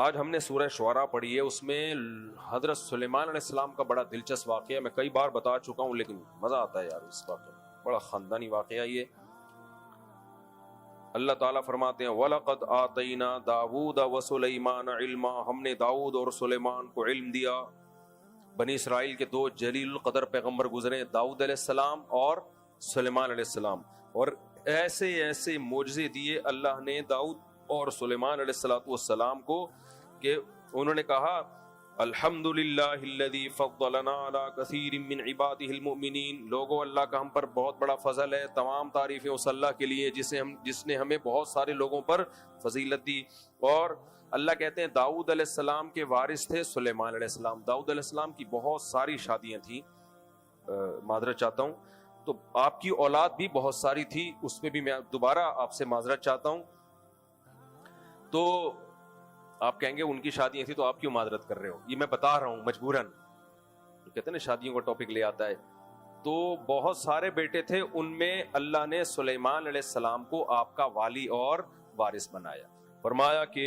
آج ہم نے سورہ شعراء پڑھی ہے، اس میں حضرت سلیمان علیہ السلام کا بڑا دلچسپ واقعہ ہے. میں کئی بار بتا چکا ہوں لیکن مزہ آتا ہے یار اس واقعے میں، بڑا خاندانی واقعہ یہ. اللہ تعالیٰ فرماتے ہیں وَلَقَدْ آتَيْنَا دَاوُودَ وَسُلَيْمَانَ عِلْمًا، ہم نے داؤد اور سلیمان کو علم دیا. بنی اسرائیل کے دو جلیل القدر پیغمبر گزرے، داؤد علیہ السلام اور سلیمان علیہ السلام، اور ایسے ایسے معجزے دیے اللہ نے داؤد اور سلیمان علیہ السلام کو کہ انہوں نے کہا الحمدللہ الذی فضلنا علی کثیر من عبادہ المؤمنین. لوگوں، اللہ کا ہم پر بہت بڑا فضل ہے، تمام تعریفیں اس اللہ کے لیے جس نے ہمیں بہت سارے لوگوں پر فضیلت دی. اور اللہ کہتے ہیں داؤد علیہ السلام کے وارث تھے سلیمان علیہ السلام. داؤد علیہ السلام کی بہت ساری شادیاں تھیں، معذرت چاہتا ہوں، تو آپ کی اولاد بھی بہت ساری تھی، اس پہ بھی میں دوبارہ آپ سے معذرت چاہتا ہوں. تو آپ کہیں گے ان کی شادیاں تھیں تو آپ کیوں معذرت کر رہے ہو؟ یہ میں بتا رہا ہوں مجبوراً، کہتے ہیں نا شادیوں کا ٹاپک لے آتا ہے. تو بہت سارے بیٹے تھے، ان میں اللہ نے سلیمان علیہ السلام کو آپ کا والی اور وارث بنایا. فرمایا کہ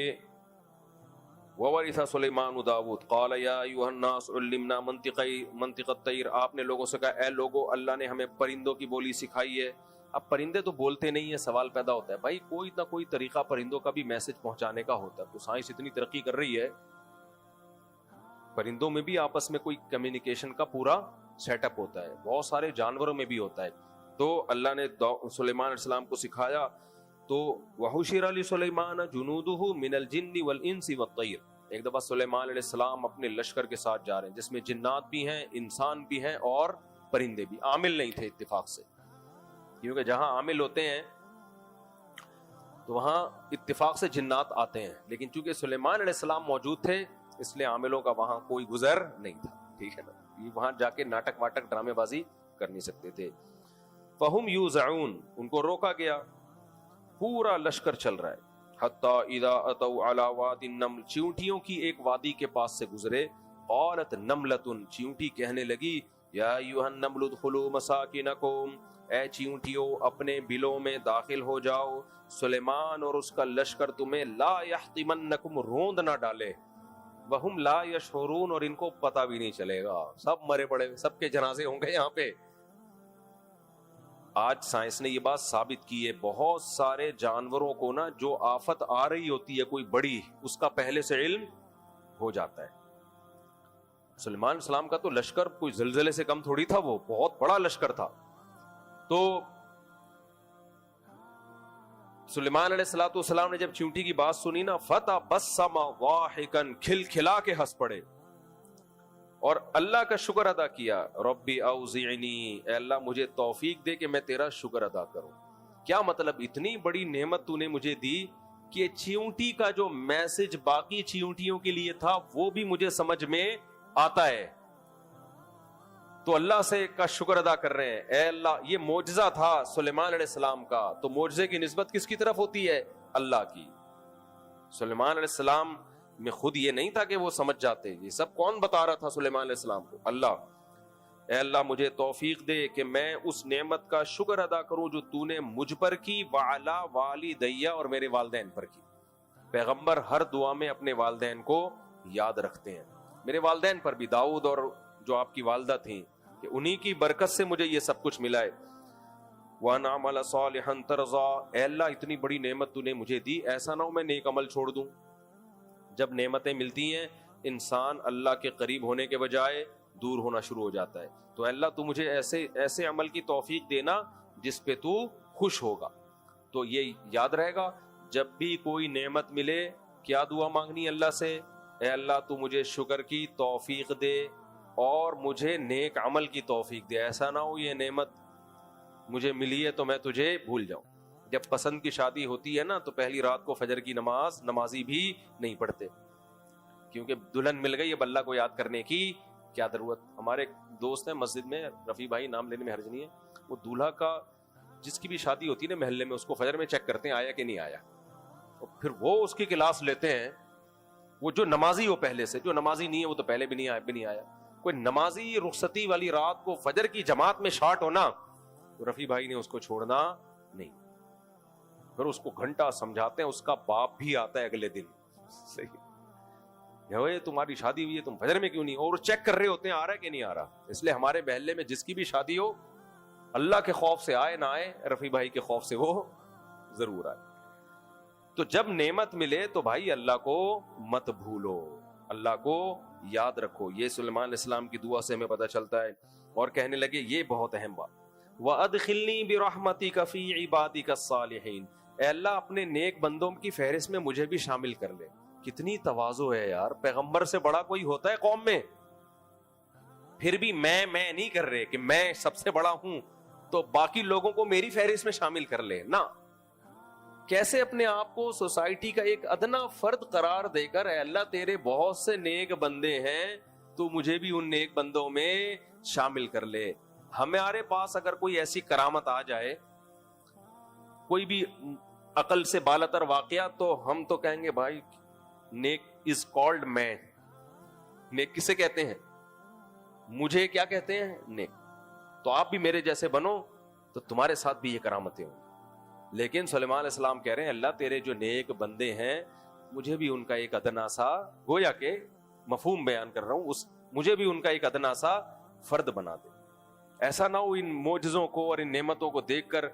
وَوَرِثَ سُلَيْمَانُ دَاوُودَ قَالَ يَا أَيُّهَا النَّاسُ عُلِّمْنَا مَنطِقَ الطَّيْرِ. آپ نے لوگوں سے کہا اے لوگو، اللہ نے ہمیں پرندوں کی بولی سکھائی ہے. اب پرندے تو بولتے نہیں ہیں، سوال پیدا ہوتا ہے بھائی کوئی نہ کوئی طریقہ پرندوں کا بھی میسج پہنچانے کا ہوتا ہے. تو سائنس اتنی ترقی کر رہی ہے، پرندوں میں بھی آپس میں کوئی کمیونیکیشن کا پورا سیٹ اپ ہوتا ہے، بہت سارے جانوروں میں بھی ہوتا ہے. تو اللہ نے سلیمان علیہ السلام کو سکھایا. تو وَحُشِرَ لِسُلَيْمَانَ جُنُودُهُ مِنَ الْجِنِّ وَالْإِنسِ وَالطَّيْرِ. ایک دفعہ سلیمان علیہ السلام اپنے لشکر کے ساتھ جا رہے ہیں جس میں جنات بھی ہیں، انسان بھی ہیں اور پرندے بھی. عامل نہیں تھے اتفاق سے، کیونکہ جہاں عامل ہوتے ہیں تو وہاں اتفاق سے جنات آتے ہیں، لیکن چونکہ سلیمان علیہ السلام موجود تھے اس لیے عاملوں کا وہاں کوئی گزر نہیں تھا. ٹھیک ہے نا، یہ وہاں جا کے ناٹک واٹک ڈرامے بازی کر نہیں سکتے تھے. فَهُمْ يُوزَعُونَ، ان کو روکا گیا. پورا لشکر چل رہا ہے. حَتَّى إِذَا أَتَوْا عَلَى وَادِ النَّمْلِ، چیونٹیوں کی ایک وادی کے پاس سے گزرے. قالت نملۃ، چیونٹی کہنے لگی یا ایھا النمل ادخلوا مساکنکم، اے چیونٹیوں اپنے بلوں میں داخل ہو جاؤ، سلیمان اور اس کا لشکر تمہیں لا یحطمنکم، روند نہ ڈالے. وہم لا یشعرون، اور ان کو پتہ بھی نہیں چلے گا. سب مرے پڑے، سب کے جنازے ہوں گے یہاں پہ. آج سائنس نے یہ بات ثابت کی ہے، بہت سارے جانوروں کو نا جو آفت آ رہی ہوتی ہے کوئی بڑی، اس کا پہلے سے علم ہو جاتا ہے. سلیمان علیہ السلام کا تو لشکر کوئی زلزلے سے کم تھوڑی تھا، وہ بہت بڑا لشکر تھا. تو سلیمان علیہ السلام نے جب چیونٹی کی بات سنی نا، فتبسم ضاحکا، کھل کھلا کے ہنس پڑے اور اللہ کا شکر ادا کیا. ربی اوزعنی، اے اللہ مجھے توفیق دے کہ میں تیرا شکر ادا کروں. کیا مطلب؟ اتنی بڑی نعمت تو نے مجھے دی کہ چیونٹی کا جو میسج باقی چیونٹیوں کے لیے تھا وہ بھی مجھے سمجھ میں آتا ہے. تو اللہ سے کا شکر ادا کر رہے ہیں. اے اللہ، یہ معجزہ تھا سلیمان علیہ السلام کا، تو معجزے کی نسبت کس کی طرف ہوتی ہے؟ اللہ کی. سلیمان علیہ السلام میں خود یہ نہیں تھا کہ وہ سمجھ جاتے، یہ سب کون بتا رہا تھا سلیمان علیہ السلام کو؟ اللہ. اے اللہ مجھے توفیق دے کہ میں اس نعمت کا شکر ادا کروں جو تو نے مجھ پر کی، وعلی والدیہ، اور میرے والدین پر کی. پیغمبر ہر دعا میں اپنے والدین کو یاد رکھتے ہیں. میرے والدین پر بھی، داؤد اور جو آپ کی والدہ تھیں، کہ انہی کی برکت سے مجھے یہ سب کچھ ملا ہے. وَأَنْ أَعْمَلَ صَالِحًا تَرْضَىٰ، اے اللہ اتنی بڑی نعمت تو نے مجھے دی، ایسا نہ ہو میں نیک عمل چھوڑ دوں. جب نعمتیں ملتی ہیں انسان اللہ کے قریب ہونے کے بجائے دور ہونا شروع ہو جاتا ہے. تو اللہ تو مجھے ایسے عمل کی توفیق دینا جس پہ تو خوش ہوگا. تو یہ یاد رہے گا، جب بھی کوئی نعمت ملے کیا دعا مانگنی اللہ سے؟ اے اللہ تو مجھے شکر کی توفیق دے اور مجھے نیک عمل کی توفیق دے. ایسا نہ ہو یہ نعمت مجھے ملی ہے تو میں تجھے بھول جاؤں. جب پسند کی شادی ہوتی ہے نا تو پہلی رات کو فجر کی نمازی بھی نہیں پڑھتے، کیونکہ دلہن مل گئی، اب اللہ کو یاد کرنے کی کیا ضرورت. ہمارے دوست ہیں مسجد میں، رفیع بھائی، نام لینے میں حرج نہیں ہے، وہ دولہا کا جس کی بھی شادی ہوتی ہے نا محلے میں، اس کو فجر میں چیک کرتے ہیں آیا کہ نہیں آیا، اور پھر وہ اس کی کلاس لیتے ہیں. وہ جو نمازی ہو پہلے سے، جو نمازی نہیں ہے وہ تو پہلے بھی نہیں آیا. کوئی نمازی رخصتی والی رات کو فجر کی جماعت میں شارٹ ہونا، تو رفیع بھائی نے اس کو چھوڑنا نہیں. پھر اس کو گھنٹہ سمجھاتے ہیں، اس کا باپ بھی آتا ہے اگلے دن. صحیح. تمہاری شادی ہوئی ہے تم فجر میں کیوں نہیں؟ اور چیک کر رہے ہوتے ہیں آ رہا ہے کہ نہیں آ رہا. اس لیے ہمارے محلے میں جس کی بھی شادی ہو اللہ کے خوف سے آئے نہ آئے, رفیع بھائی کے خوف سے وہ ضرور آئے. تو جب نعمت ملے تو بھائی اللہ کو مت بھولو, اللہ کو یاد رکھو. یہ سلیمان علیہ السلام کی دعا سے ہمیں پتہ چلتا ہے. اور کہنے لگے یہ بہت اہم بات, وَأَدْخِلْنِي بِرَحْمَتِكَ فِي عِبَادِكَ الصَّالِحِينَ, اے اللہ اپنے نیک بندوں کی فہرست میں مجھے بھی شامل کر لے. کتنی تواضع ہے یار, پیغمبر سے بڑا کوئی ہوتا ہے قوم میں؟ پھر بھی میں نہیں کر رہے کہ میں سب سے بڑا ہوں تو باقی لوگوں کو میری فہرست میں شامل کر لے نا. کیسے اپنے آپ کو سوسائٹی کا ایک ادنا فرد قرار دے کر, اے اللہ تیرے بہت سے نیک بندے ہیں تو مجھے بھی ان نیک بندوں میں شامل کر لے. ہمارے پاس اگر کوئی ایسی کرامت آ جائے, کوئی بھی عقل سے بالاتر واقعہ, تو ہم تو کہیں گے بھائی نیک از کالڈ مین. نیک کسے کہتے ہیں؟ مجھے کیا کہتے ہیں؟ نیک. تو آپ بھی میرے جیسے بنو تو تمہارے ساتھ بھی یہ کرامتیں ہوں. لیکن سلیمان علیہ السلام کہہ رہے ہیں اللہ تیرے جو نیک بندے ہیں مجھے بھی ان کا ایک ادنا سا, گویا کہ مفہوم بیان کر رہا ہوں, مجھے بھی ان کا ایک ادنا سا فرد بنا دے. ایسا نہ ہو ان معجزوں کو اور ان نعمتوں کو دیکھ کر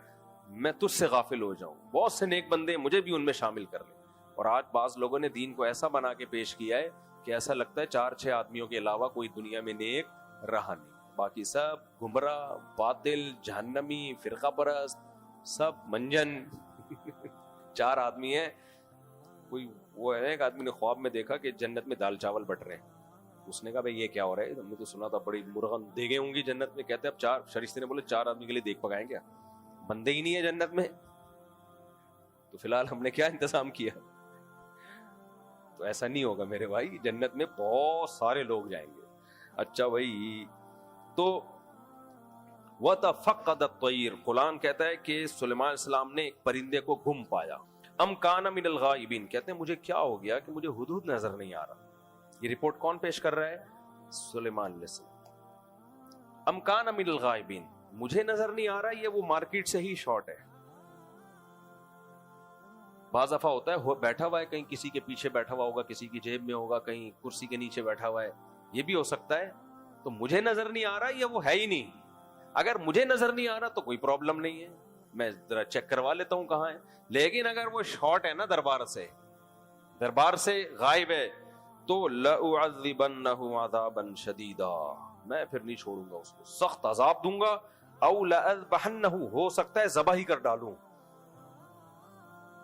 میں تجھ سے غافل ہو جاؤں. بہت سے نیک بندے مجھے بھی ان میں شامل کر لیں. اور آج بعض لوگوں نے دین کو ایسا بنا کے پیش کیا ہے کہ ایسا لگتا ہے 4-6 آدمیوں کے علاوہ کوئی دنیا میں نیک رہا نہیں, باقی سب گمراہ, باطل, جہنمی, فرقہ پرست, سب منجن. 4 آدمی ہیں. کوئی وہ ہے, ایک آدمی نے خواب میں دیکھا کہ جنت میں دال چاول بٹ رہے ہیں. اس نے کہا بھائی یہ کیا ہو رہا ہے؟ ہم نے تو سنا تھا بڑی مرغن دیگیں ہوں گی جنت میں. کہتے اب 4 فرشتے نے بولے 4 آدمی کے لیے دیکھ پکائیں کیا؟ بندے ہی نہیں ہے جنت میں, تو فی الحال ہم نے کیا انتظام کیا؟ تو ایسا نہیں ہوگا میرے بھائی, جنت میں بہت سارے لوگ جائیں گے. اچھا بھائی, تو وَتَفَقَّدَ الطَّيْرُ, قرآن کہتا ہے کہ سلیمان علیہ السلام نے ایک پرندے کو گم پایا. ام کان من الغائبین, کہتے ہیں مجھے کیا ہو گیا کہ مجھے ہدہد نظر نہیں آ رہا. یہ رپورٹ کون پیش کر رہا ہے؟ سلیمان علیہ السلام. ام کان من الغائبین, مجھے نظر نہیں آ رہا, یہ وہ مارکیٹ سے ہی شارٹ ہے. بعض دفعہ ہوتا ہے بیٹھا ہوا ہے کہیں, کسی کے پیچھے بیٹھا ہوا ہوگا, کسی کی جیب میں ہوگا, کہیں کرسی کے نیچے بیٹھا ہوا ہے, یہ بھی ہو سکتا ہے. تو مجھے نظر نہیں آ رہا, یہ وہ ہے ہی نہیں. اگر مجھے نظر نہیں آ رہا تو کوئی پرابلم نہیں ہے, میں ذرا چیک کروا لیتا ہوں کہاں ہے. لیکن اگر وہ شارٹ ہے نا, دربار سے غائب ہے, تو لَأُعَذِّبَنَّهُ عَذَابًا شَدِيدًا, میں پھر نہیں چھوڑوں گا اس کو, سخت عذاب دوں گا. او لَأَذْبَحَنَّهُ, ہو سکتا ہے ذبح ہی کر ڈالوں.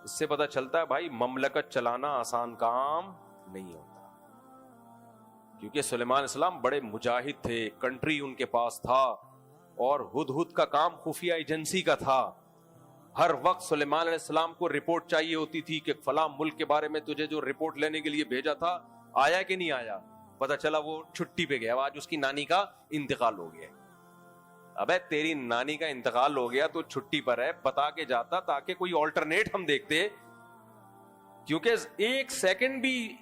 اس سے پتہ چلتا ہے بھائی مملکت چلانا آسان کام نہیں ہوتا, کیونکہ سلیمان علیہ السلام بڑے مجاہد تھے, کنٹری ان کے پاس تھا, اور ہدہد کا کام خفیہ ایجنسی کا تھا. ہر وقت سلیمان علیہ السلام کو رپورٹ چاہیے ہوتی تھی کہ فلاں ملک کے بارے میں تجھے جو رپورٹ لینے کے لیے بھیجا تھا آیا کہ نہیں آیا. پتہ چلا وہ چھٹی پہ گیا, آج اس کی نانی کا انتقال ہو گیا. ابے تیری نانی کا انتقال ہو گیا تو چھٹی پر ہے, بتا کے جاتا تاکہ کوئی آلٹرنیٹ ہم دیکھتے. کیونکہ 1 سیکنڈ بھی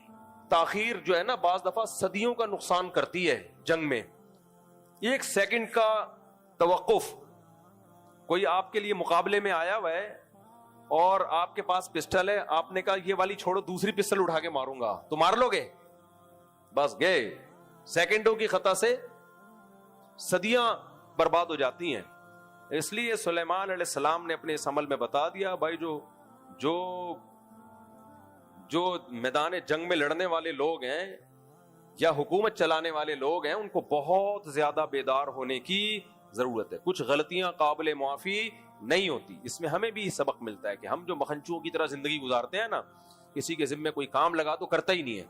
تاخیر جو ہے نا بعض دفعہ صدیوں کا نقصان کرتی ہے جنگ میں. 1 سیکنڈ کا توقف, کوئی آپ کے لیے مقابلے میں آیا ہوا ہے اور آپ کے پاس پسٹل ہے, آپ نے کہا یہ والی چھوڑو, دوسری پسٹل اٹھا کے ماروں گا, تو مار لو گے؟ بس گئے. سیکنڈوں کی خطا سے صدیاں برباد ہو جاتی ہیں. اس لیے سلیمان علیہ السلام نے اپنے اس عمل میں بتا دیا بھائی جو میدان جنگ میں لڑنے والے لوگ ہیں یا حکومت چلانے والے لوگ ہیں, ان کو بہت زیادہ بیدار ہونے کی ضرورت ہے. کچھ غلطیاں قابل معافی نہیں ہوتی. اس میں ہمیں بھی سبق ملتا ہے کہ ہم جو مکھنچوؤں کی طرح زندگی گزارتے ہیں نا, کسی کے ذمے کوئی کام لگا تو کرتا ہی نہیں ہے.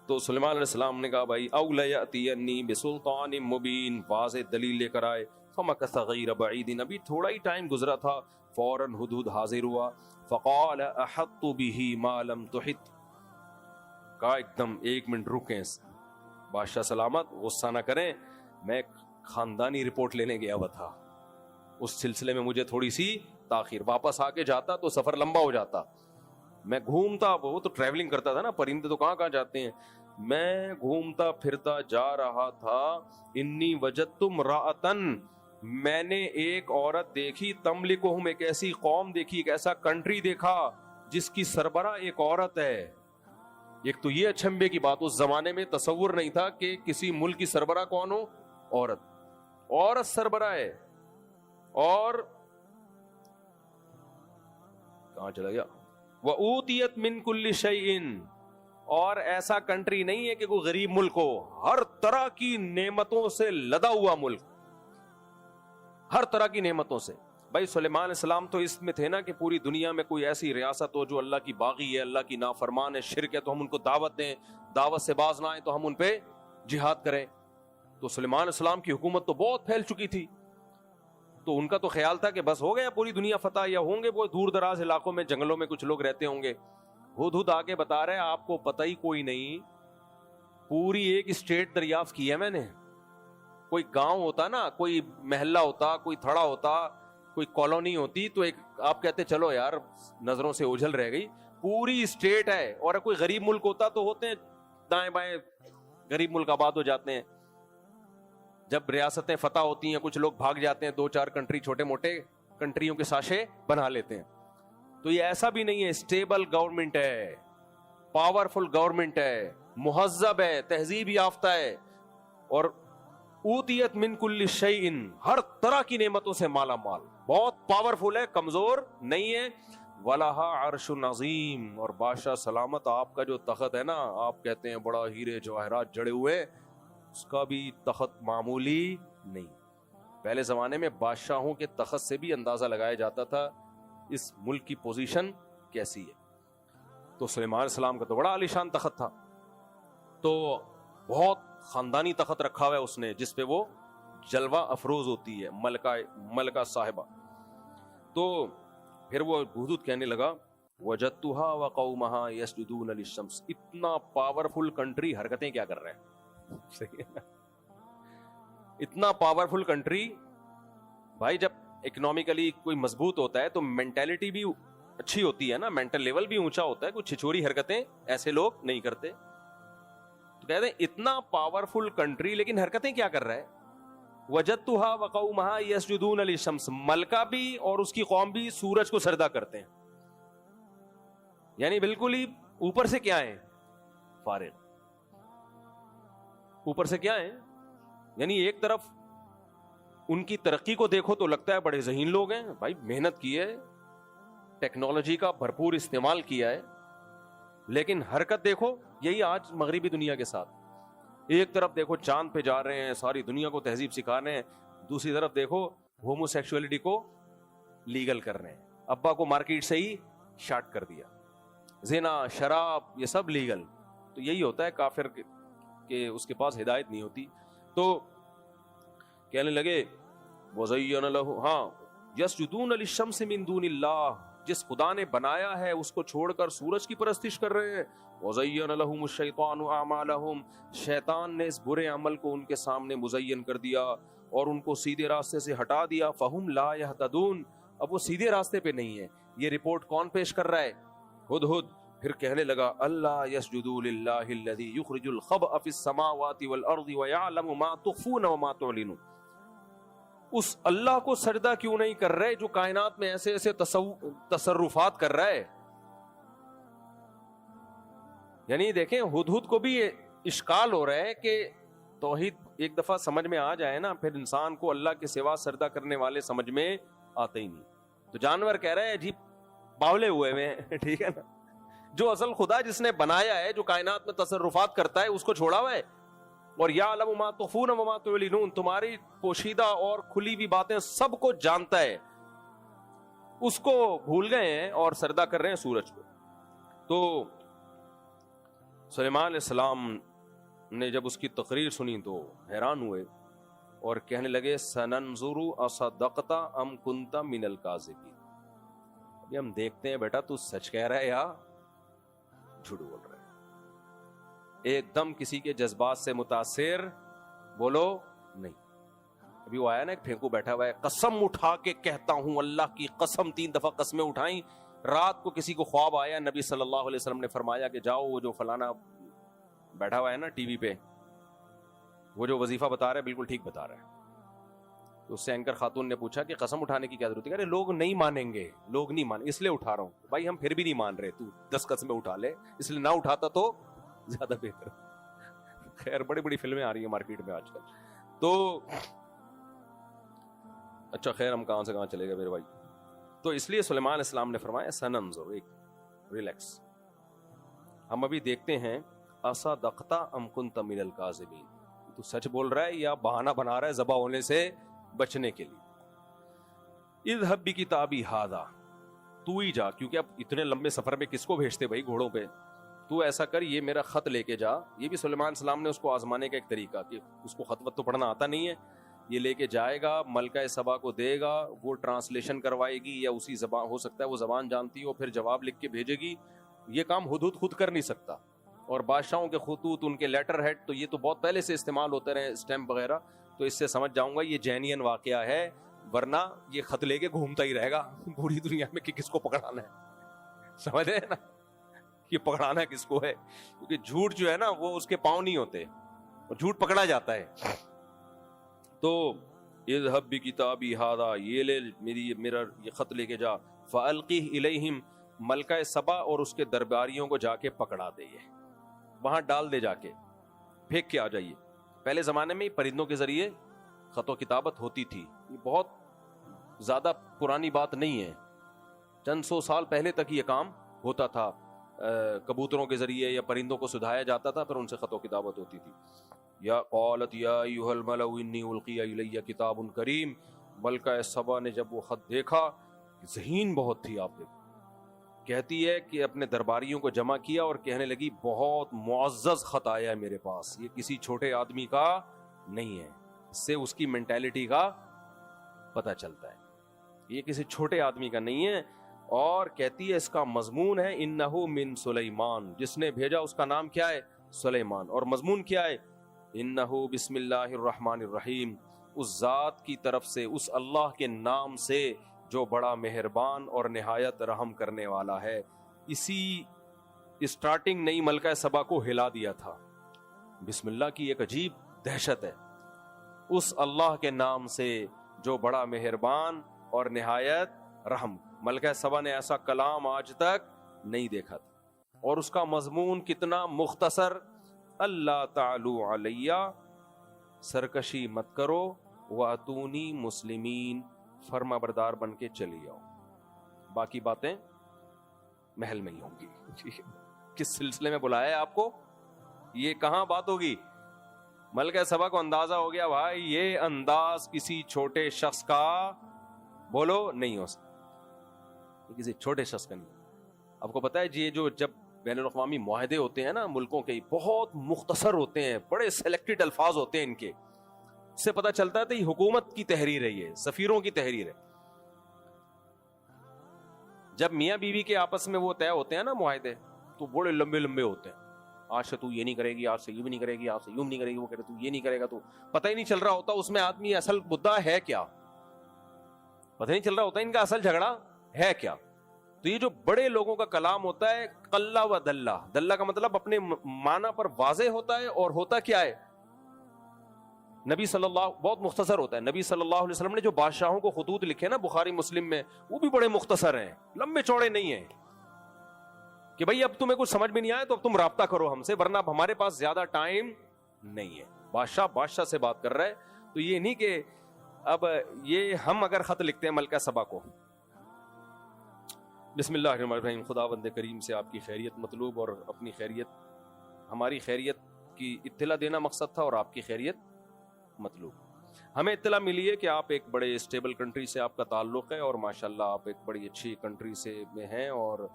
تو سلیمان علیہ السلام نے کہا بھائی او لیأتینی بسلطان مبین, واضح دلیل لے کر آئے. فمکث غیر بعید, ابھی تھوڑا ہی ٹائم گزرا تھا, فوراً ہدہد حاضر ہوا. فقال احط به ما لم تحط, کہا ایک دم 1 منٹ رکیں بادشاہ سلامت, غصہ نہ کریں, میں خاندانی رپورٹ لینے گیا ہوا تھا, اس سلسلے میں مجھے تھوڑی سی تاخیر, واپس آ کے جاتا تو سفر لمبا ہو جاتا. میں گھومتا, وہ تو ٹریولنگ کرتا تھا نا, پرندے تو کہاں جاتے ہیں, میں گھومتا پھرتا جا رہا تھا. انی وجدت امرأۃ, میں نے ایک عورت دیکھی, تملکہم, ایک ایسی قوم دیکھی, ایک ایسا کنٹری دیکھا جس کی سربراہ ایک عورت ہے. ایک تو یہ اچھمبے کی بات، اس زمانے میں تصور نہیں تھا کہ کسی ملک کی سربراہ کون ہو، عورت سربراہ ہے. اور کہاں چلا گیا، وَأُوتِيَتْ مِن كُلِّ شَيْءٍ، اور ایسا کنٹری نہیں ہے کہ کوئی غریب ملک ہو، ہر طرح کی نعمتوں سے لدا ہوا ملک، ہر طرح کی نعمتوں سے. بھائی سلیمان علیہ السلام تو اس میں تھے نا کہ پوری دنیا میں کوئی ایسی ریاست ہو جو اللہ کی باغی ہے، اللہ کی نافرمان ہے، شرک ہے، تو ہم ان کو دعوت دیں، دعوت سے باز نہ آئیں تو ہم ان پہ جہاد کریں. تو سلیمان علیہ السلام کی حکومت تو بہت پھیل چکی تھی، تو ان کا تو خیال تھا کہ بس ہو گیا پوری دنیا فتح، یا ہوں گے وہ دور دراز علاقوں میں جنگلوں میں کچھ لوگ رہتے ہوں گے. ہدہد آگے بتا رہے آپ کو پتہ ہی کوئی نہیں، پوری ایک اسٹیٹ دریافت کی ہے میں نے. کوئی گاؤں ہوتا نا، کوئی محلہ ہوتا، کوئی تھڑا ہوتا، کوئی کالونی ہوتی، تو ایک آپ کہتے چلو یار نظروں سے اوجھل رہ گئی. پوری اسٹیٹ ہے. اور کوئی غریب ملک ہوتا تو ہوتے ہیں دائیں بائیں غریب ملک آباد ہو جاتے ہیں. جب ریاستیں فتح ہوتی ہیں کچھ لوگ بھاگ جاتے ہیں، 2-4 کنٹری چھوٹے موٹے کنٹریوں کے ساشے بنا لیتے ہیں. تو یہ ایسا بھی نہیں ہے، اسٹیبل گورنمنٹ ہے، پاورفل گورنمنٹ ہے، مہذب ہے، تہذیب یافتہ ہے، اور اوتیت من کل شیء، ہر طرح کی نعمتوں سے مالا مال، بہت پاورفل ہے، کمزور نہیں ہے. وَلَهَا عَرْشٌ عَظِيمٌ، اور بادشاہ سلامت آپ کا جو تخت ہے نا، آپ کہتے ہیں بڑا ہیرے جواہرات جڑے ہوئے، اس کا بھی تخت معمولی نہیں. پہلے زمانے میں بادشاہوں کے تخت سے بھی اندازہ لگایا جاتا تھا اس ملک کی پوزیشن کیسی ہے. تو سلیمان علیہ السلام کا تو بڑا عالیشان تخت تھا، تو بہت خاندانی تخت رکھا ہوا ہے اس نے، جس پہ وہ جلوہ افروز ہوتی ہے ملکہ صاحبہ. تو پھر وہ ہدہد کہنے لگا وَجَدْتُهَا وَقَوْمَهَا يَسْجُدُونَ لِلشَّمْسِ، اتنا پاورفل کنٹری حرکتیں کیا کر رہے ہیں. صحیح ہے نا، اتنا پاورفل کنٹری. بھائی جب اکنامکلی کوئی مضبوط ہوتا ہے تو مینٹیلٹی بھی اچھی ہوتی ہے نا، مینٹل لیول بھی اونچا ہوتا ہے، کوئی چھچوری حرکتیں ایسے لوگ نہیں کرتے. تو کہتے ہیں اتنا پاورفل کنٹری لیکن حرکتیں کیا کر رہا ہے. وَجَدْتُهَا وَقَوْمَهَا يَسْجُدُونَ لِلشَّمْسِ، ملکہ بھی اور اس کی قوم بھی سورج کو سجدہ کرتے ہیں. یعنی بالکل ہی اوپر سے کیا ہیں، فارغ. اوپر سے کیا ہیں، یعنی ایک طرف ان کی ترقی کو دیکھو تو لگتا ہے بڑے ذہین لوگ ہیں. بھائی محنت کی ہے، ٹیکنالوجی کا بھرپور استعمال کیا ہے، لیکن حرکت دیکھو یہی آج مغربی دنیا کے ساتھ. ایک طرف دیکھو چاند پہ جا رہے ہیں، ساری دنیا کو تہذیب سکھا رہے ہیں، دوسری طرف دیکھو ہومو سیکشولیٹی کو لیگل کر رہے ہیں. ابا کو مارکیٹ سے ہی شارٹ کر دیا، زنا، شراب، یہ سب لیگل. تو یہی ہوتا ہے کافر کہ اس کے پاس ہدایت نہیں ہوتی. تو کہنے لگے وَزَيَّنَ لَهُ، ہاں يَسْجُدُونَ لِلشَّمْسِ مِن دُونِ اللَّهِ، جس خدا نے بنایا ہے اس کو چھوڑ کر سورج کی پرستش کر رہے ہیں. وَزَيَّنَ لَهُمُ الشَّيْطَانُ أَعْمَالَهُمْ، شیطان نے اس برے عمل کو ان کے سامنے مزین کر دیا اور ان کو سیدھے راستے سے ہٹا دیا. فَهُمْ لَا يَهْتَدُونَ، اب وہ سیدھے راستے پہ نہیں ہے. یہ رپورٹ کون پیش کر رہا ہے؟ ہدہد. پھر کہنے لگا اللہ يَسْجُدُوا لِلَّهِ الَّذِي يُخْرِجُ الْخَبْءَ فِي السَّمَاوَاتِ وَالْأَرْضِ وَيَعْلَمُ مَا تُخْفُونَ وَمَا تُعْلِنُونَ، اس اللہ کو سجدہ کیوں نہیں کر رہے جو کائنات میں ایسے ایسے تصرفات کر رہا ہے. یعنی دیکھیں ہدہد کو بھی یہ اشکال ہو رہا ہے کہ توحید ایک دفعہ سمجھ میں آ جائے نا، پھر انسان کو اللہ کے سوا سجدہ کرنے والے سمجھ میں آتے ہی نہیں. تو جانور کہہ رہے ہیں عجیب باولے ہوئے ہیں، ٹھیک ہے نا. جو اصل خدا جس نے بنایا ہے، جو کائنات میں تصرفات کرتا ہے، اس کو چھوڑا ہوا ہے. اور یعلم ما تخفون وما تعلنون، تمہاری پوشیدہ اور کھلی ہوئی باتیں سب کو جانتا ہے، اس کو بھول گئے ہیں اور سجدہ کر رہے ہیں سورج کو. تو سلیمان علیہ السلام نے جب اس کی تقریر سنی تو حیران ہوئے اور کہنے لگے سننظر اصدقت ام کنت من الکاذبین، ابھی ہم دیکھتے ہیں بیٹا تو سچ کہہ رہا ہے یا جھوٹ بول رہا ہے. ایک دم کسی کے جذبات سے متاثر بولو نہیں. ابھی وہ آیا نا ایک پھینکو بیٹھا ہوا ہے، قسم اٹھا کے کہتا ہوں، اللہ کی قسم، 3 دفعہ قسمیں اٹھائیں. رات کو کسی کو خواب آیا، نبی صلی اللہ علیہ وسلم نے فرمایا کہ جاؤ وہ جو فلانا بیٹھا ہوا ہے نا ٹی وی پہ، وہ جو وظیفہ بتا رہا ہے بالکل ٹھیک بتا رہا ہے. تو اس سے اینکر خاتون نے پوچھا کہ قسم اٹھانے کی کیا ضرورت ہے؟ کہ لوگ نہیں مانیں گے، لوگ نہیں مانیں، اس لیے اٹھا رہا ہوں. بھائی ہم پھر بھی نہیں مان رہے، تو 10 قسمیں اٹھا لے، اس لیے نہ اٹھاتا تو زیادہ بہتر. خیر بڑی بڑی فلمیں آ رہی ہیں مارکیٹ میں آج کل. تو اچھا خیر ہم کہاں سے کہاں چلے گئے میرے بھائی. تو اس لیے سلیمان علیہ السلام نے فرمایا سننظر، ایک ریلیکس، ہم ابھی دیکھتے ہیں اصدقتا ام کنت من الکاذبین، تو سچ بول رہا ہے یا بہانہ بنا رہا ہے ذبح ہونے سے بچنے کے لیے. اذهب بکتابی ھذا، تو ہی جا، کیونکہ اب اتنے لمبے سفر میں کس کو بھیجتے بھائی گھوڑوں پہ، تو ایسا کر یہ میرا خط لے کے جا. یہ بھی سلیمان علیہ السلام نے اس کو آزمانے کا ایک طریقہ کہ اس کو خط وط تو پڑھنا آتا نہیں ہے، یہ لے کے جائے گا ملکہ سبا کو دے گا، وہ ٹرانسلیشن کروائے گی یا اسی زبان، ہو سکتا ہے وہ زبان جانتی ہو، پھر جواب لکھ کے بھیجے گی. یہ کام حدود خود کر نہیں سکتا. اور بادشاہوں کے خطوط، ان کے لیٹر ہیڈ تو یہ تو بہت پہلے سے استعمال ہوتے رہے، اسٹیمپ وغیرہ، تو اس سے سمجھ جاؤں گا یہ جینین واقعہ ہے، ورنہ یہ خط لے کے گھومتا ہی رہے گا پوری دنیا میں کہ کس کو پکڑانا ہے. سمجھ رہے ہیں نا یہ پکڑانا کس کو ہے، کیونکہ جھوٹ جو ہے نا وہ اس کے پاؤں نہیں ہوتے، اور جھوٹ پکڑا جاتا ہے. تو اذهب بکتابی ھذا، یہ لے میرا یہ خط لے کے جا، فالقیہ الیہم، ملکہ سبا اور اس کے درباریوں کو جا کے پکڑا دے، وہاں ڈال دے، جا کے پھینک کے آ جائیے. پہلے زمانے میں پرندوں کے ذریعے خط و کتابت ہوتی تھی، یہ بہت زیادہ پرانی بات نہیں ہے، چند سو سال پہلے تک یہ کام ہوتا تھا. کبوتروں کے ذریعے یا پرندوں کو سدھایا جاتا تھا، پھر ان سے خط و کتابت ہوتی تھی. یا قالت یا ایھا الملأ انی القی الی کتاب کریم، ملکہ سبا نے جب وہ خط دیکھا، ذہین بہت تھی، آپ دیکھو، کہتی ہے کہ اپنے درباریوں کو جمع کیا اور کہنے لگی بہت معزز خط آیا ہے میرے پاس، یہ کسی چھوٹے آدمی کا نہیں ہے. اس سے اس کی مینٹیلٹی کا پتہ چلتا ہے، یہ کسی چھوٹے آدمی کا نہیں ہے. اور کہتی ہے اس کا مضمون ہے انہو من سلیمان، جس نے بھیجا اس کا نام کیا ہے، سلیمان. اور مضمون کیا ہے، انہو بسم اللہ الرحمن الرحیم، اس ذات کی طرف سے، اس اللہ کے نام سے جو بڑا مہربان اور نہایت رحم کرنے والا ہے. اسی اسٹارٹنگ نئی ملکہ سبا کو ہلا دیا تھا. بسم اللہ کی ایک عجیب دہشت ہے. اس اللہ کے نام سے جو بڑا مہربان اور نہایت رحم. ملکہ سبا نے ایسا کلام آج تک نہیں دیکھا تھا. اور اس کا مضمون کتنا مختصر، اللہ تعالی علیہ، سرکشی مت کرو، واتونی مسلمین، فرما بردار بن کے چلی آؤ، باقی باتیں محل میں ہی ہوں گی. کس سلسلے میں بلایا ہے آپ کو، یہ کہاں بات ہوگی. ملکہ سبا کو اندازہ ہو گیا بھائی یہ انداز کسی چھوٹے شخص کا بولو نہیں ہو سکتا، یہ کسی چھوٹے شخص کا نہیں. آپ کو پتا ہے یہ جو جب بین الاقوامی معاہدے ہوتے ہیں نا ملکوں کے، بہت مختصر ہوتے ہیں، بڑے سلیکٹڈ الفاظ ہوتے ہیں ان کے، اس سے پتہ چلتا ہے تو یہ حکومت کی تحریر ہے، یہ سفیروں کی تحریر ہے. جب میاں بیوی کے آپس میں وہ طے ہوتے ہیں نا معاہدے، تو بڑے لمبے لمبے ہوتے ہیں. آج سے تو یہ نہیں کرے گی، آج سے یہ بھی نہیں کرے گی، آج سے یوں نہیں کرے گی، وہ کہے تو یہ نہیں کرے گا، تو پتہ ہی نہیں چل رہا ہوتا اس میں آدمی اصل مدعا ہے کیا، پتہ نہیں چل رہا ہوتا ان کا اصل جھگڑا ہے کیا. تو یہ جو بڑے لوگوں کا کلام ہوتا ہے قلہ و دلہ، دلہ کا مطلب اپنے معنی پر واضح ہوتا ہے، اور ہوتا کیا ہے، نبی صلی اللہ، بہت مختصر ہوتا ہے. نبی صلی اللہ علیہ وسلم نے جو بادشاہوں کو خطوط لکھے نا بخاری مسلم میں، وہ بھی بڑے مختصر ہیں، لمبے چوڑے نہیں ہیں کہ بھئی اب تمہیں کچھ سمجھ میں نہیں آئے تو اب تم رابطہ کرو ہم سے، ورنہ اب ہمارے پاس زیادہ ٹائم نہیں ہے. بادشاہ سے بات کر رہا ہے. تو یہ نہیں کہ اب یہ ہم اگر خط لکھتے ہیں ملکہ سبا کو، بسم اللہ الرحمن الرحیم، خدا بند کریم سے آپ کی خیریت مطلوب، اور اپنی خیریت، ہماری خیریت کی اطلاع دینا مقصد تھا، اور آپ کی خیریت مطلوب. ہمیں اطلاع ملی ہے کہ آپ ایک بڑے اسٹیبل کنٹری سے آپ کا تعلق ہے، اور ماشاءاللہ آپ ایک بڑی اچھی کنٹری سے میں ہیں، اور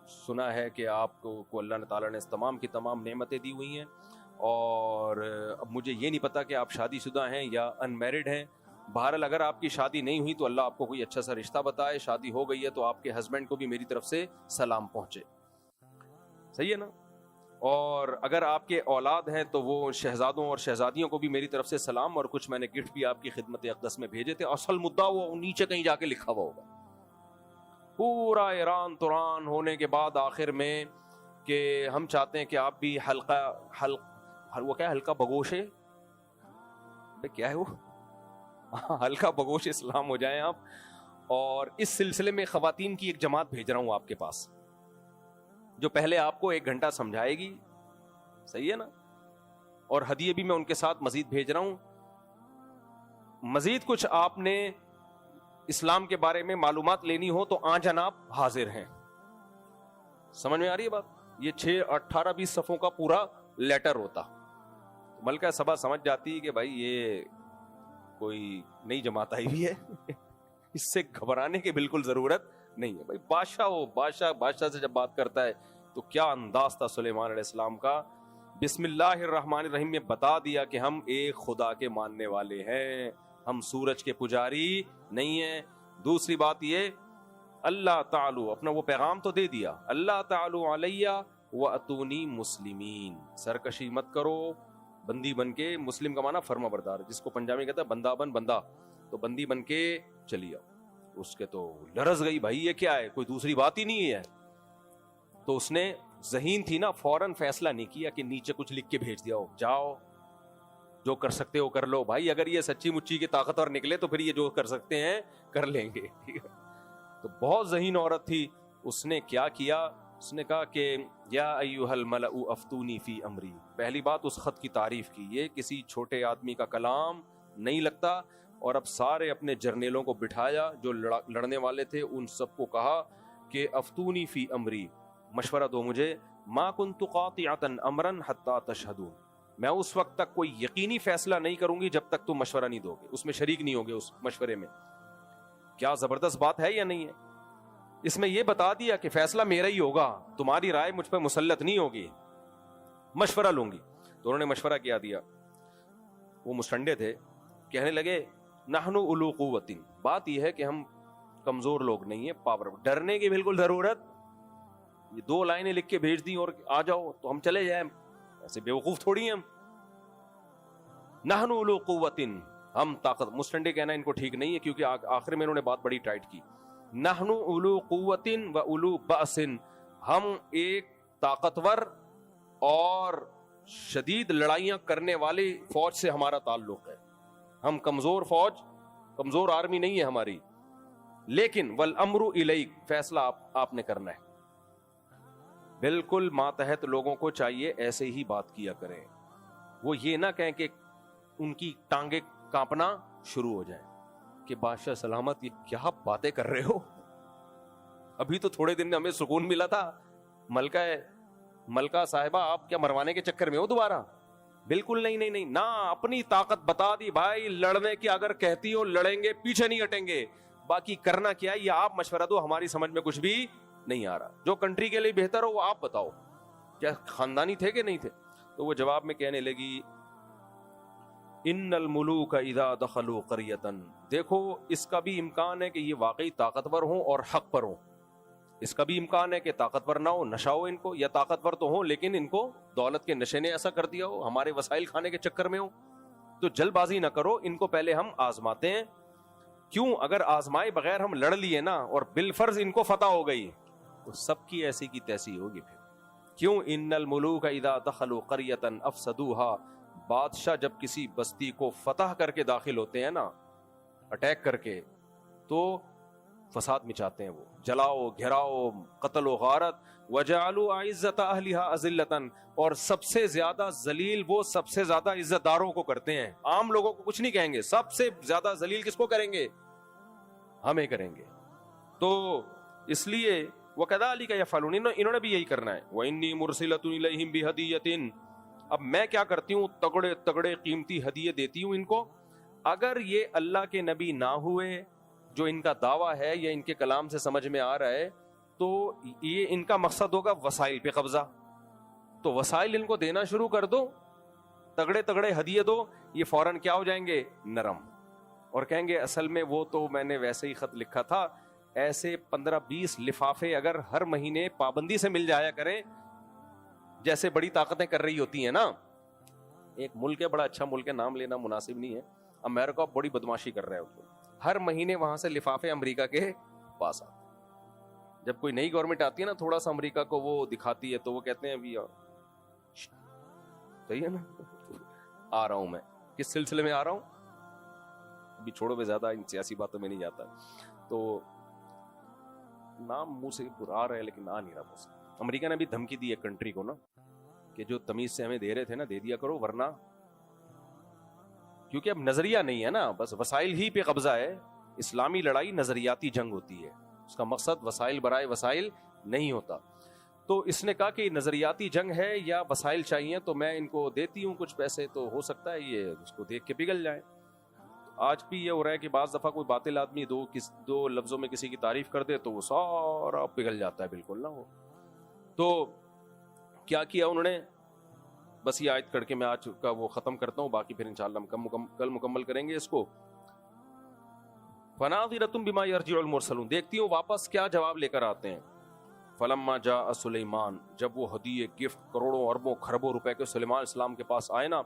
سنا ہے کہ آپ کو اللہ نے تعالیٰ نے تمام کی تمام نعمتیں دی ہوئی ہیں. اور اب مجھے یہ نہیں پتا کہ آپ شادی شدہ ہیں یا ان میرڈ ہیں. بہرحال اگر آپ کی شادی نہیں ہوئی تو اللہ آپ کو کوئی اچھا سا رشتہ بتائے، شادی ہو گئی ہے تو آپ کے ہسبینڈ کو بھی میری طرف سے سلام پہنچے، صحیح ہے نا. اور اگر آپ کے اولاد ہیں تو وہ شہزادوں اور شہزادیوں کو بھی میری طرف سے سلام، اور کچھ میں نے گفٹ بھی آپ کی خدمت اقدس میں بھیجے تھے. اصل مدعا وہ نیچے کہیں جا کے لکھا ہوا ہوگا، پورا ایران توران ہونے کے بعد آخر میں کہ ہم چاہتے ہیں کہ آپ بھی وہ کیا ہلکا بگوش ہے، کیا ہے وہ ہلکا بگوش اسلام ہو جائیں آپ. اور اس سلسلے میں خواتین کی ایک جماعت بھیج رہا ہوں آپ کے پاس، جو پہلے آپ کو 1 گھنٹہ سمجھائے گی. صحیح ہے نا. اور ہدیے بھی میں ان کے ساتھ مزید بھیج رہا ہوں. مزید کچھ آپ نے اسلام کے بارے میں معلومات لینی ہو تو آن جناب حاضر ہیں. سمجھ میں آ رہی ہے بات؟ یہ 18-20 صفحوں کا پورا لیٹر ہوتا. ملکہ سبا سمجھ جاتی ہے کہ بھائی یہ کوئی نئی جماعت آئی ہوئی ہے, اس سے گھبرانے کی بالکل ضرورت نہیں ہے. بھائی بادشاہ ہو, بادشاہ سے جب بات کرتا ہے تو کیا انداز تھا سلیمان علیہ السلام کا. بسم اللہ الرحمن الرحیم میں بتا دیا کہ ہم ایک خدا کے ماننے والے ہیں, ہم سورج کے پجاری نہیں ہیں. دوسری بات یہ, اللہ تعالی, اپنا وہ پیغام تو دے دیا, اللہ تعالی علیہ واتونی مسلمین, سرکشی مت کرو, بندی بن کے, مسلم کا معنی فرما بردار, جس کو پنجابی میں کہتا ہے بندہ بن بندہ, تو بندی بن کے چلی آؤ. اس کے تو لرز گئی, بھائی یہ کیا ہے, کوئی دوسری بات ہی نہیں ہے. تو اس نے, ذہین تھی نا, فوراً فیصلہ نہیں کیا کہ نیچے کچھ لکھ کے بھیج دیا ہو, جاؤ جو کر سکتے ہو کر لو. بھائی اگر یہ سچی مچی کے طاقتور نکلے تو پھر یہ جو کر سکتے ہیں کر لیں گے. تو بہت ذہین عورت تھی. اس نے کیا کیا, اس نے کہا کہ یا ایھا الملأ افتونی فی امری. پہلی بات اس خط کی تعریف کی, یہ کسی چھوٹے آدمی کا کلام نہیں لگتا. اور اب سارے اپنے جرنیلوں کو بٹھایا جو لڑنے والے تھے, ان سب کو کہا کہ افتونی فی امری, مشورہ دو مجھے. ما کنت قاطعۃ امرا حتی تشہدون, میں اس وقت تک کوئی یقینی فیصلہ نہیں کروں گی جب تک تم مشورہ نہیں دو گے, اس میں شریک نہیں ہوگے اس مشورے میں. کیا زبردست بات ہے یا نہیں ہے؟ اس میں یہ بتا دیا کہ فیصلہ میرا ہی ہوگا, تمہاری رائے مجھ پہ مسلط نہیں ہوگی, مشورہ لوں گی. تو انہوں نے مشورہ کیا دیا. وہ مسٹنڈے تھے, کہنے لگے نحن اولو قوت, بات یہ ہے کہ ہم کمزور لوگ نہیں ہیں, پاور, ڈرنے کی بالکل ضرورت. یہ 2 لائنیں لکھ کے بھیج دیں اور آ جاؤ تو ہم چلے جائیں, ایسے بیوقوف تھوڑی ہیں ہم. نحن اولو قوت, ہم طاقت, مسٹنڈے کہنا ان کو ٹھیک نہیں ہے کیونکہ آخر میں انہوں نے بات بڑی ٹائٹ کی. نحن اولو قوت و اولو بأس, ہم ایک طاقتور اور شدید لڑائیاں کرنے والی فوج سے ہمارا تعلق ہے. ہم کمزور فوج, کمزور آرمی نہیں ہے ہماری. لیکن والامر الیک, فیصلہ آپ نے کرنا ہے. بالکل ماتحت لوگوں کو چاہیے ایسے ہی بات کیا کریں, وہ یہ نہ کہیں کہ ان کی ٹانگیں کانپنا شروع ہو جائیں کہ بادشاہ سلامت یہ کیا باتیں کر رہے ہو, ابھی تو تھوڑے دن میں ہمیں سکون ملا تھا, ملکہ صاحبہ آپ کیا مروانے کے چکر میں ہو دوبارہ. بالکل نہیں, نہ اپنی طاقت بتا دی بھائی, لڑنے کی اگر کہتی ہو لڑیں گے, پیچھے نہیں ہٹیں گے, باقی کرنا کیا ہے یہ آپ مشورہ دو, ہماری سمجھ میں کچھ بھی نہیں آ رہا, جو کنٹری کے لیے بہتر ہو وہ آپ بتاؤ. کیا خاندانی تھے کہ نہیں تھے؟ تو وہ جواب میں کہنے لگی ان الملوک اذا دخلوا قریۃ, دیکھو اس کا بھی امکان ہے کہ یہ واقعی طاقتور ہوں اور حق پر ہوں, اس کا بھی امکان ہے کہ طاقتور نہ ہو, نشہ ہو ان کو, یا طاقتور تو ہوں لیکن ان کو دولت کے نشے نے ایسا کر دیا ہو, ہمارے وسائل کھانے کے چکر میں ہو. تو جلد بازی نہ کرو, ان کو پہلے ہم آزماتے ہیں. کیوں, اگر آزمائے بغیر ہم لڑ لیے نا اور بالفرض ان کو فتح ہو گئی تو سب کی ایسی کی تیسی ہوگی پھر. کیوں, ان الملوک اذا دخلوا قریۃ افسدوها, بادشاہ جب کسی بستی کو فتح کر کے داخل ہوتے ہیں نا, اٹیک کر کے, تو فساد مچاتے ہیں, وہ جلاؤ, گھراؤ, قتل و غارت. وجعلوا اعزۃ اہلها اذلۃ, اور سب سے زیادہ ذلیل وہ سب سے زیادہ عزت داروں کو کرتے ہیں, عام لوگوں کو کچھ نہیں کہیں گے, سب سے زیادہ ذلیل کس کو کریں گے, ہمیں کریں گے. تو اس لیے وَكَذَلِكَ يَفْعَلُونَ, انہوں نے بھی یہی کرنا ہے. وَإِنِّي مُرْسِلَةٌ إِلَيْهِمْ بِهَدِيَّةٍ, اب میں کیا کرتی ہوں, تگڑے تگڑے قیمتی ہدیے دیتی ہوں ان کو. اگر یہ اللہ کے نبی نہ ہوئے جو ان کا دعویٰ ہے یا ان کے کلام سے سمجھ میں آ رہا ہے, تو یہ ان کا مقصد ہوگا وسائل پہ قبضہ, تو وسائل ان کو دینا شروع کر دو, تگڑے تگڑے ہدیے دو, یہ فوراً کیا ہو جائیں گے, نرم, اور کہیں گے اصل میں وہ تو میں نے ویسے ہی خط لکھا تھا. ایسے 15-20 لفافے اگر ہر مہینے پابندی سے مل جایا کریں جیسے بڑی طاقتیں کر رہی ہوتی ہیں نا. ایک ملک ہے, بڑا اچھا ملک ہے, نام لینا مناسب نہیں ہے, امریکہ بڑی بدماشی کر رہا ہے اس کو, ہر مہینے وہاں سے لفافے امریکہ کے پاس آتے. جب کوئی نئی گورنمنٹ آتی ہے نا, تھوڑا سا امریکہ کو وہ دکھاتی ہے تو وہ کہتے ہیں ابھی صحیح ہے نا, آ رہا ہوں میں, کس سلسلے میں آ رہا ہوں ابھی چھوڑو, بے زیادہ ان سیاسی باتوں میں نہیں جاتا. تو نام منہ سے آ رہا ہے لیکن آ نہیں رہا منہ سے. امریکہ نے بھی دھمکی دی ہے کنٹری کو نا کہ جو تمیز سے ہمیں دے رہے تھے نا دے دیا کرو, ورنہ کیونکہ اب نظریہ نہیں ہے نا, بس وسائل ہی پہ قبضہ ہے. اسلامی لڑائی نظریاتی جنگ ہوتی ہے, اس کا مقصد وسائل برائے وسائل نہیں ہوتا. تو اس نے کہا کہ نظریاتی جنگ ہے یا وسائل چاہیے تو میں ان کو دیتی ہوں کچھ پیسے, تو ہو سکتا ہے یہ اس کو دیکھ کے پگھل جائیں. آج بھی یہ ہو رہا ہے کہ بعض دفعہ کوئی باطل آدمی دو لفظوں میں کسی کی تعریف کر دے تو وہ سارا پگھل جاتا ہے بالکل نا. وہ تو کیا کیا انہوں نے, بس یہ آیت کر کے میں آج کا وہ ختم کرتا ہوں, باقی پھر انشاءاللہ ہم کل مکمل کریں گے اس کو. فَنَاظِرَةٌ بِمَا يَرْجِعُ الْمُرْسَلُونَ, دیکھتی ہوں واپس کیا جواب لے کر آتے ہیں. فَلَمَّا جَاءَ سُلَيْمَانَ, جب وہ ہدیے گفٹ کروڑوں اربوں خربوں روپے کے سلیمان علیہ السلام کے پاس آئے نا,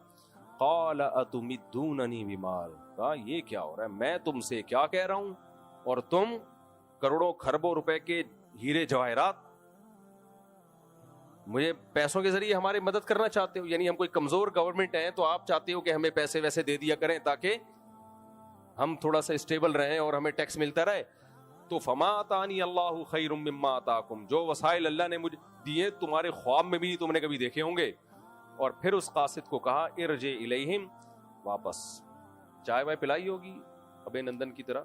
قَالَ أَتُمِدُّونَنِي بِمَالٍ, کہا یہ کیا ہو رہا ہے, میں تم سے کیا کہہ رہا ہوں اور تم کروڑوں خربوں روپے کے ہیرے جواہرات مجھے پیسوں کے ذریعے ہماری مدد کرنا چاہتے ہو. یعنی ہم کوئی کمزور گورنمنٹ ہیں تو آپ چاہتے ہو کہ ہمیں پیسے ویسے دے دیا کریں تاکہ ہم تھوڑا سا اسٹیبل رہیں اور ہمیں ٹیکس ملتا رہے. تو فما آتانی اللہ خیر مما آتاکم, جو وسائل اللہ نے مجھے دیے تمہارے خواب میں بھی تم نے کبھی دیکھے ہوں گے. اور پھر اس قاصد کو کہا ارجع الیہم, واپس چائے وائے پلائی ہوگی ابے نندن کی طرح.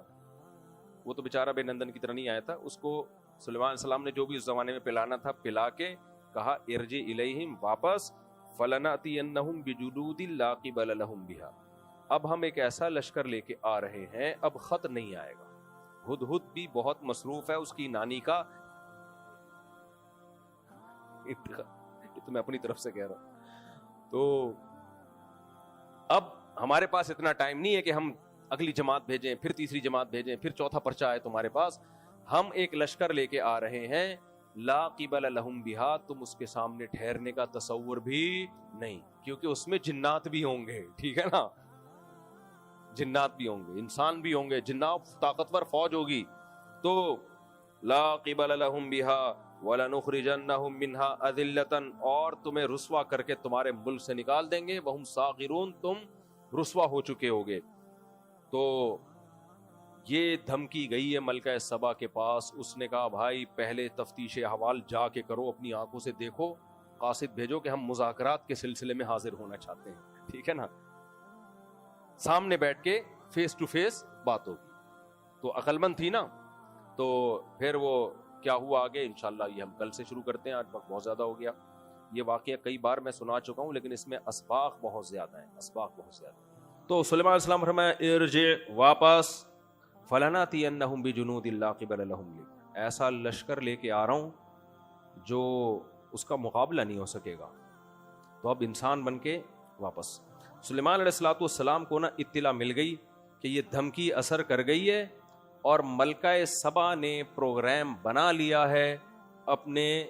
وہ تو بیچارہ ابے نندن کی طرح نہیں آیا تھا, اس کو سلیمان علیہ السلام نے جو بھی اس زمانے میں پلانا تھا پلا کے کہا ارجع الیہم, واپس. فلنأتینہم بجنود لا قبل لہم بہا, اب ہم ایک ایسا لشکر لے کے آ رہے ہیں اب خط نہیں آئے گا. ہدہد بھی بہت مصروف ہے اس کی نانی کا, یہ تو میں اپنی طرف سے کہہ رہا ہوں. تو اب ہمارے پاس اتنا ٹائم نہیں ہے کہ ہم اگلی جماعت بھیجیں, پھر تیسری جماعت بھیجیں, پھر چوتھا پرچہ آئے تمہارے پاس. ہم ایک لشکر لے کے آ رہے ہیں, لا قبل لہم بہا, تم اس کے سامنے ٹھہرنے کا تصور بھی نہیں, کیونکہ اس میں جنات بھی ہوں گے, ٹھیک ہے نا, جنات بھی ہوں گے, انسان بھی ہوں گے, جنات طاقتور فوج ہوگی. تو لا قبل لہم بہا وَلَنُخْرِجَنَّهُمْ مِنْهَا أَذِلَّةً, اور تمہیں رسوا کر کے تمہارے ملک سے نکال دیں گے. وَهُمْ صَاغِرُونَ, تم رسوا ہو چکے ہوگے. تو یہ دھمکی گئی ہے ملکہ سبا کے پاس. اس نے کہا بھائی پہلے تفتیش احوال جا کے کرو, اپنی آنکھوں سے دیکھو, قاصد بھیجو کہ ہم مذاکرات کے سلسلے میں حاضر ہونا چاہتے ہیں, ٹھیک ہے نا, سامنے بیٹھ کے فیس ٹو فیس بات ہوگی. تو عقل مند تھی نا. تو پھر وہ کیا ہوا آگے انشاءاللہ یہ ہم کل سے شروع کرتے ہیں, آج وقت بہت زیادہ ہو گیا. یہ واقعہ کئی بار میں سنا چکا ہوں لیکن اس میں اسباق بہت زیادہ ہیں, اسباق بہت زیادہ ہیں. تو سلیمان علیہ السلام فرمایا ارجع, واپس. فلناتینہم بجنود لا قبل لہم, ایسا لشکر لے کے آ رہا ہوں جو اس کا مقابلہ نہیں ہو سکے گا. تو اب انسان بن کے واپس. سلیمان علیہ السلام کو نا اطلاع مل گئی کہ یہ دھمکی اثر کر گئی ہے اور ملکہ سبا نے پروگرام بنا لیا ہے اپنے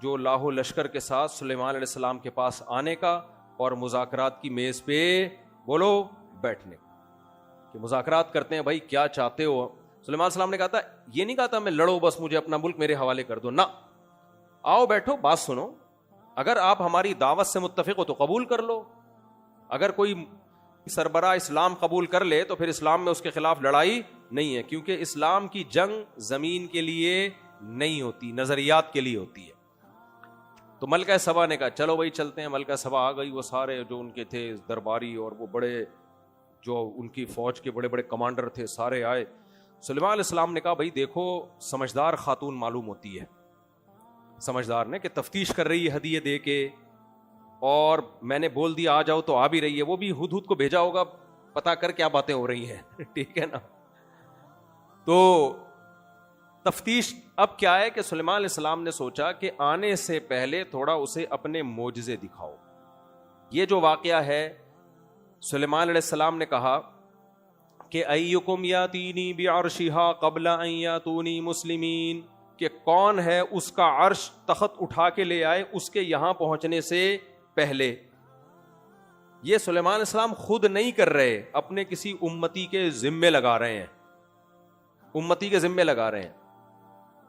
جو لاہو لشکر کے ساتھ سلیمان علیہ السلام کے پاس آنے کا اور مذاکرات کی میز پہ بولو بیٹھنے کہ مذاکرات کرتے ہیں, بھائی کیا چاہتے ہو. سلیمان علیہ السلام نے کہا تھا, یہ نہیں کہا تھا میں لڑو بس مجھے اپنا ملک میرے حوالے کر دو, نہ, آؤ بیٹھو بات سنو, اگر آپ ہماری دعوت سے متفق ہو تو قبول کر لو, اگر کوئی سربراہ اسلام قبول کر لے تو پھر اسلام میں اس کے خلاف لڑائی نہیں ہے, کیونکہ اسلام کی جنگ زمین کے لیے نہیں ہوتی, نظریات کے لیے ہوتی ہے. تو ملکہ سبا نے کہا چلو بھائی چلتے ہیں. ملکہ سبا آ گئی, وہ سارے جو ان کے تھے درباری اور وہ بڑے جو ان کی فوج کے بڑے بڑے کمانڈر تھے سارے آئے. سلیمان علیہ السلام نے کہا بھائی دیکھو سمجھدار خاتون معلوم ہوتی ہے, سمجھدار نے کہ تفتیش کر رہی ہے ہدیے دے کے, اور میں نے بول دیا آ جاؤ تو آ بھی رہی ہے, وہ بھی ہدہد کو بھیجا ہوگا پتا کر کیا باتیں ہو رہی ہیں, ٹھیک ہے نا. تو تفتیش اب کیا ہے کہ سلیمان علیہ السلام نے سوچا کہ آنے سے پہلے تھوڑا اسے اپنے معجزے دکھاؤ. یہ جو واقعہ ہے سلیمان علیہ السلام نے کہا کہ ایکم یاتینی بعرشہا قبل ان یاتونی مسلمین, کہ کون ہے اس کا عرش تخت اٹھا کے لے آئے اس کے یہاں پہنچنے سے پہلے. یہ سلیمان علیہ السلام خود نہیں کر رہے, اپنے کسی امتی کے ذمے لگا رہے ہیں, امتی کے ذمے لگا رہے ہیں.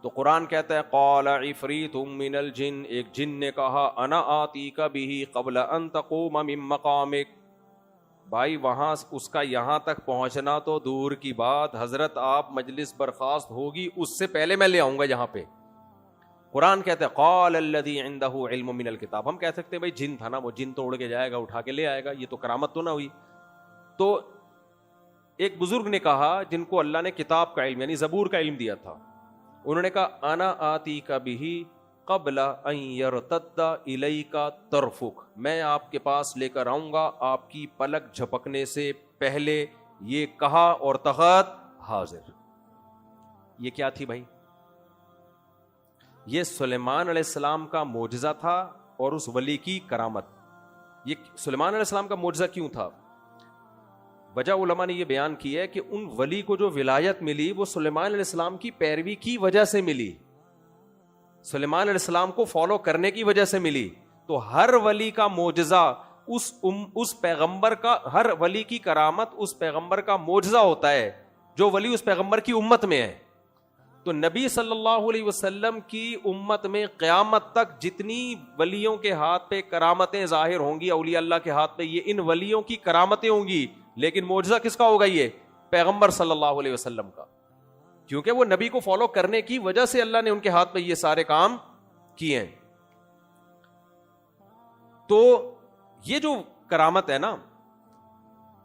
تو قرآن کہتا ہے قال عفریت من الجن, ایک جن نے کہا انا آتیک بہ قبل ان تقوم من مقامک. بھائی وہاں اس کا یہاں تک پہنچنا تو دور کی بات, حضرت آپ مجلس برخاست ہوگی اس سے پہلے میں لے آؤں گا یہاں پہ. قرآن کہتے ہیں قال الذی عندہ علم من الکتاب. ہم کہہ سکتے ہیں بھائی جن تھا نا, وہ جن تو اڑ کے جائے گا, اٹھا کے لے آئے گا, یہ تو کرامت تو نہ ہوئی. تو ایک بزرگ نے کہا جن کو اللہ نے کتاب کا علم یعنی زبور کا علم دیا تھا, انہوں نے کہا انا آتی کا بھی قبل ان یرتد الیک طرفک, میں آپ کے پاس لے کر آؤں گا آپ کی پلک جھپکنے سے پہلے. یہ کہا اور تخت حاضر. یہ کیا تھی بھائی؟ یہ سلیمان علیہ السلام کا معجزہ تھا اور اس ولی کی کرامت. یہ سلیمان علیہ السلام کا معجزہ کیوں تھا؟ وجہ علماء نے یہ بیان کی ہے کہ ان ولی کو جو ولایت ملی وہ سلیمان علیہ السلام کی پیروی کی وجہ سے ملی, سلیمان علیہ السلام کو فالو کرنے کی وجہ سے ملی. تو ہر ولی کا معجزہ اس پیغمبر کا, ہر ولی کی کرامت اس پیغمبر کا معجزہ ہوتا ہے جو ولی اس پیغمبر کی امت میں ہے. تو نبی صلی اللہ علیہ وسلم کی امت میں قیامت تک جتنی ولیوں کے ہاتھ پہ کرامتیں ظاہر ہوں گی, اولیاء اللہ کے ہاتھ پہ, یہ ان ولیوں کی کرامتیں ہوں گی. لیکن معجزہ کس کا ہوگا؟ یہ پیغمبر صلی اللہ علیہ وسلم کا, کیونکہ وہ نبی کو فالو کرنے کی وجہ سے اللہ نے ان کے ہاتھ پہ یہ سارے کام کیے ہیں. تو یہ جو کرامت ہے نا,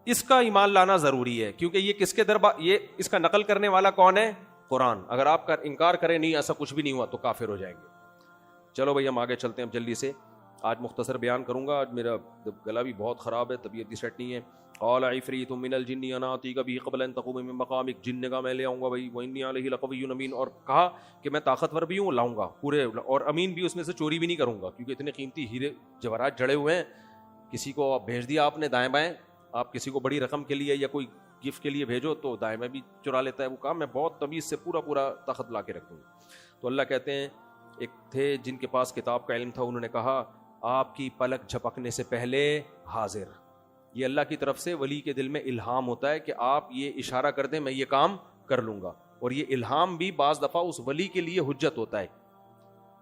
اس کا ایمان لانا ضروری ہے, کیونکہ یہ کس کے دربار, یہ اس کا نقل کرنے والا کون ہے؟ قرآن. اگر آپ کا انکار کریں نہیں ایسا کچھ بھی نہیں ہوا تو کافر ہو جائیں گے. چلو بھائی ہم آگے چلتے ہیں اب جلدی سے. آج مختصر بیان کروں گا, آج میرا گلا بھی بہت خراب ہے, طبیعت بھی سیٹ نہیں ہے. قال عفریت من الجن انا آتیک به قبل ان تقوم من مقامک, جن نے کہا میں لے آؤں گا بھائی, وانی علیہ لقوی امین, اور کہا کہ میں طاقتور بھی ہوں, لاؤں گا پورے, اور امین بھی, اس میں سے چوری بھی نہیں کروں گا, کیونکہ اتنے قیمتی ہیرے جواہرات جڑے ہوئے ہیں. کسی کو بھیج دیا آپ نے دائیں بائیں, آپ کسی کو بڑی رقم کے لیے یا کوئی گفٹ کے لیے بھیجو تو دائیں میں بھی چرا لیتا ہے. وہ کہا میں بہت تمیز سے پورا تخت لا کے رکھوں. تو اللہ کہتے ہیں ایک تھے جن کے پاس کتاب کا علم تھا, انہوں نے کہا آپ کی پلک جھپکنے سے پہلے حاضر. یہ اللہ کی طرف سے ولی کے دل میں الہام ہوتا ہے کہ آپ یہ اشارہ کر دیں میں یہ کام کر لوں گا. اور یہ الہام بھی بعض دفعہ اس ولی کے لیے حجت ہوتا ہے.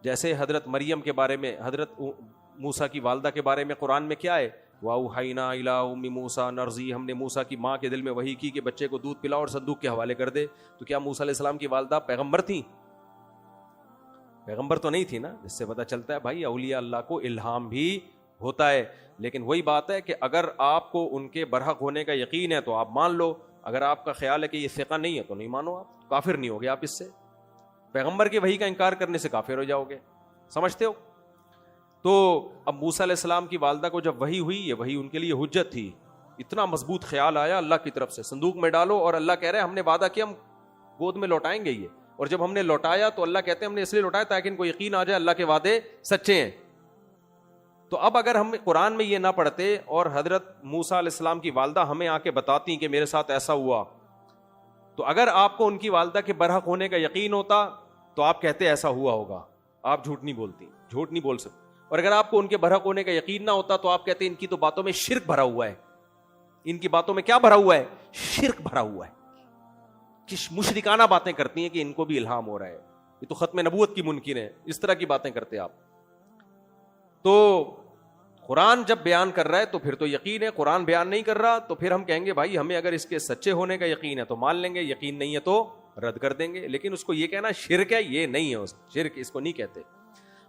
جیسے حضرت مریم کے بارے میں, حضرت موسیٰ کی والدہ کے بارے میں قرآن میں کیا ہے؟ وَأَوْحَيْنَا إِلَىٰ أُمِّ مُوسَىٰ نَرْزِي, ہم نے موسیٰ کی ماں کے دل میں وحی کی کہ بچے کو دودھ پلاؤ اور صندوق کے حوالے کر دے. تو کیا موسیٰ علیہ السلام کی والدہ پیغمبر تھیں؟ پیغمبر تو نہیں تھی نا. جس سے پتہ چلتا ہے بھائی اولیاء اللہ کو الہام بھی ہوتا ہے. لیکن وہی بات ہے کہ اگر آپ کو ان کے برحق ہونے کا یقین ہے تو آپ مان لو, اگر آپ کا خیال ہے کہ یہ ثقہ نہیں ہے تو نہیں مانو. آپ کافر نہیں ہوگے, آپ اس سے پیغمبر کے وحی کا انکار کرنے سے کافر ہو جاؤ گے. سمجھتے ہو؟ تو اب موسیٰ علیہ السلام کی والدہ کو جب وحی ہوئی, یہ وحی ان کے لیے حجت تھی. اتنا مضبوط خیال آیا اللہ کی طرف سے, صندوق میں ڈالو, اور اللہ کہہ رہے ہیں ہم نے وعدہ کیا ہم گود میں لوٹائیں گے یہ. اور جب ہم نے لوٹایا تو اللہ کہتے ہیں ہم نے اس لیے لوٹایا تاکہ ان کو یقین آ جائے اللہ کے وعدے سچے ہیں. تو اب اگر ہم قرآن میں یہ نہ پڑھتے اور حضرت موسیٰ علیہ السلام کی والدہ ہمیں آ کے بتاتی کہ میرے ساتھ ایسا ہوا, تو اگر آپ کو ان کی والدہ کے برحق ہونے کا یقین ہوتا تو آپ کہتے ایسا ہوا ہوگا. آپ جھوٹ نہیں بولتی, جھوٹ نہیں بول سکتے. اور اگر آپ کو ان کے برحق ہونے کا یقین نہ ہوتا تو آپ کہتے ان کی تو باتوں میں شرک بھرا ہوا ہے. ان کی باتوں میں کیا بھرا ہوا ہے؟ شرک بھرا ہوا ہے. کہ مشرکانہ باتیں کرتی ہیں کہ ان کو بھی الہام ہو رہا ہے, یہ تو ختم نبوت کی منکر ہے, اس طرح کی باتیں کرتے آپ. تو قرآن جب بیان کر رہا ہے تو پھر تو یقین ہے, قرآن بیان نہیں کر رہا تو پھر ہم کہیں گے بھائی ہمیں اگر اس کے سچے ہونے کا یقین ہے تو مان لیں گے, یقین نہیں ہے تو رد کر دیں گے. لیکن اس کو یہ کہنا شرک ہے, یہ نہیں ہے, شرک اس کو نہیں کہتے.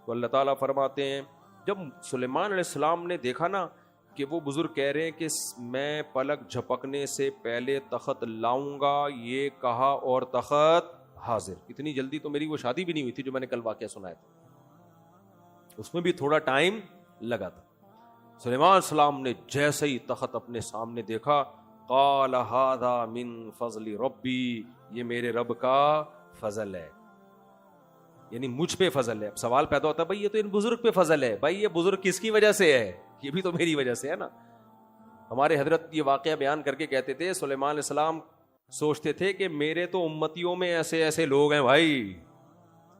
تو اللہ تعالیٰ فرماتے ہیں جب سلیمان علیہ السلام نے دیکھا نا کہ وہ بزرگ کہہ رہے ہیں کہ میں پلک جھپکنے سے پہلے تخت لاؤں گا, یہ کہا اور تخت حاضر. اتنی جلدی تو میری وہ شادی بھی نہیں ہوئی تھی جو میں نے کل واقعہ سنایا تھا, اس میں بھی تھوڑا ٹائم لگا تھا. سلیمان علیہ السلام نے جیسے ہی تخت اپنے سامنے دیکھا, قال ھذا من فضل ربی, یہ میرے رب کا فضل ہے, یعنی مجھ پہ فضل ہے. اب سوال پیدا ہوتا ہے بھائی یہ تو ان بزرگ پہ فضل ہے, بھائی یہ بزرگ کس کی وجہ سے ہے؟ یہ بھی تو میری وجہ سے ہے نا. ہمارے حضرت یہ واقعہ بیان کر کے کہتے تھے سلیمان علیہ السلام سوچتے تھے کہ میرے تو امتیوں میں ایسے ایسے لوگ ہیں بھائی,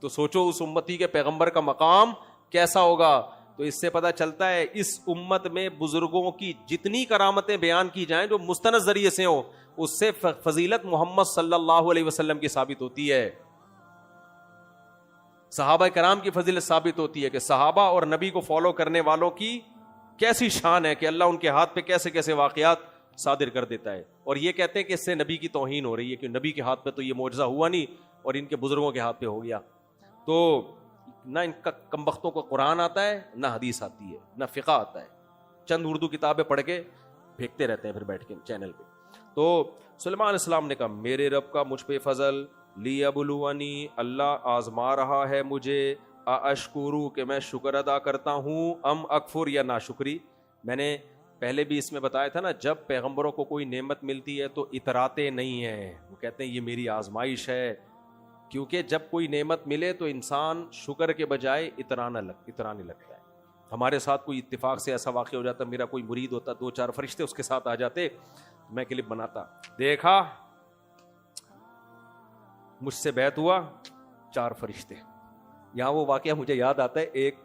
تو سوچو اس امتی کے پیغمبر کا مقام کیسا ہوگا. تو اس سے پتہ چلتا ہے اس امت میں بزرگوں کی جتنی کرامتیں بیان کی جائیں جو مستند ذریعے سے ہوں, اس سے فضیلت محمد صلی اللہ علیہ وسلم کی ثابت ہوتی ہے, صحابہ کرام کی فضیلت ثابت ہوتی ہے کہ صحابہ اور نبی کو فالو کرنے والوں کی کیسی شان ہے کہ اللہ ان کے ہاتھ پہ کیسے کیسے واقعات صادر کر دیتا ہے. اور یہ کہتے ہیں کہ اس سے نبی کی توہین ہو رہی ہے کہ نبی کے ہاتھ پہ تو یہ معجزہ ہوا نہیں اور ان کے بزرگوں کے ہاتھ پہ ہو گیا. تو نہ ان کا کم بختوں کو قرآن آتا ہے، نہ حدیث آتی ہے، نہ فقہ آتا ہے، چند اردو کتابیں پڑھ کے پھینکتے رہتے ہیں پھر بیٹھ کے چینل پہ. تو سلیمان علیہ السلام نے کہا میرے رب کا مجھ پہ فضل، لیبلونی، اللہ آزما رہا ہے مجھے، اشکرو کہ میں شکر ادا کرتا ہوں، ام اکفر یا ناشکری. میں نے پہلے بھی اس میں بتایا تھا نا، جب پیغمبروں کو کوئی نعمت ملتی ہے تو اتراتے نہیں ہیں، وہ کہتے ہیں یہ میری آزمائش ہے. کیونکہ جب کوئی نعمت ملے تو انسان شکر کے بجائے اترانے لگتا ہے. ہمارے ساتھ کوئی اتفاق سے ایسا واقع ہو جاتا، میرا کوئی مرید ہوتا، 2-4 فرشتے اس کے ساتھ آ جاتے، میں کلپ بناتا، دیکھا مجھ سے بیعت ہوا 4 فرشتے. یہاں وہ واقعہ مجھے یاد آتا ہے، ایک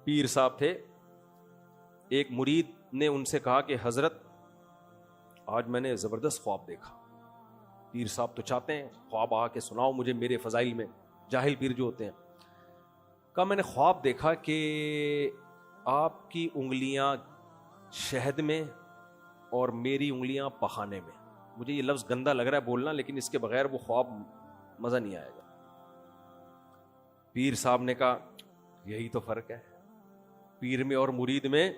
پیر صاحب تھے، ایک مرید نے ان سے کہا کہ حضرت آج میں نے زبردست خواب دیکھا. پیر صاحب تو چاہتے ہیں خواب آ کے سناؤ مجھے میرے فضائل میں، جاہل پیر جو ہوتے ہیں. کہا میں نے خواب دیکھا کہ آپ کی انگلیاں شہد میں اور میری انگلیاں پخانے میں. مجھے یہ لفظ گندا لگ رہا ہے بولنا، لیکن اس کے بغیر وہ خواب مزہ نہیں آئے گا. پیر صاحب نے کہا یہی تو فرق ہے پیر میں اور مرید میں،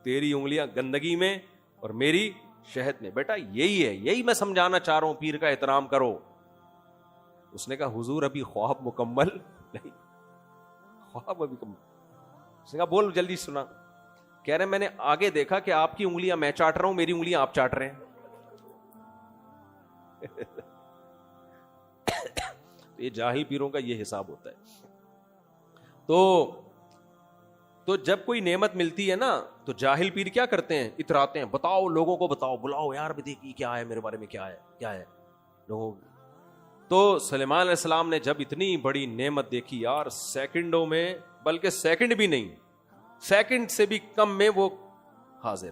تیری انگلیاں گندگی میں اور میری شہد میں. بیٹا یہی ہے، یہی میں سمجھانا چاہ رہا ہوں، پیر کا احترام کرو. اس نے کہا حضور ابھی خواب مکمل نہیں، خواب ابھی مکمل. اس نے کہا بول جلدی سنا. کہہ رہے میں نے آگے دیکھا کہ آپ کی انگلیاں میں چاٹ رہا ہوں، میری انگلیاں آپ چاٹ رہے ہیں. تو یہ جاہل پیروں کا یہ حساب ہوتا ہے. تو جب کوئی نعمت ملتی ہے نا تو جاہل پیر کیا کرتے ہیں؟ اتراتے ہیں، بتاؤ لوگوں کو، بتاؤ، بلاؤ یار دیکھیے کیا ہے میرے بارے میں، کیا ہے لوگوں. تو سلیمان علیہ السلام نے جب اتنی بڑی نعمت دیکھی یار، سیکنڈوں میں، بلکہ سیکنڈ بھی نہیں، سیکنڈ سے بھی کم میں وہ حاضر.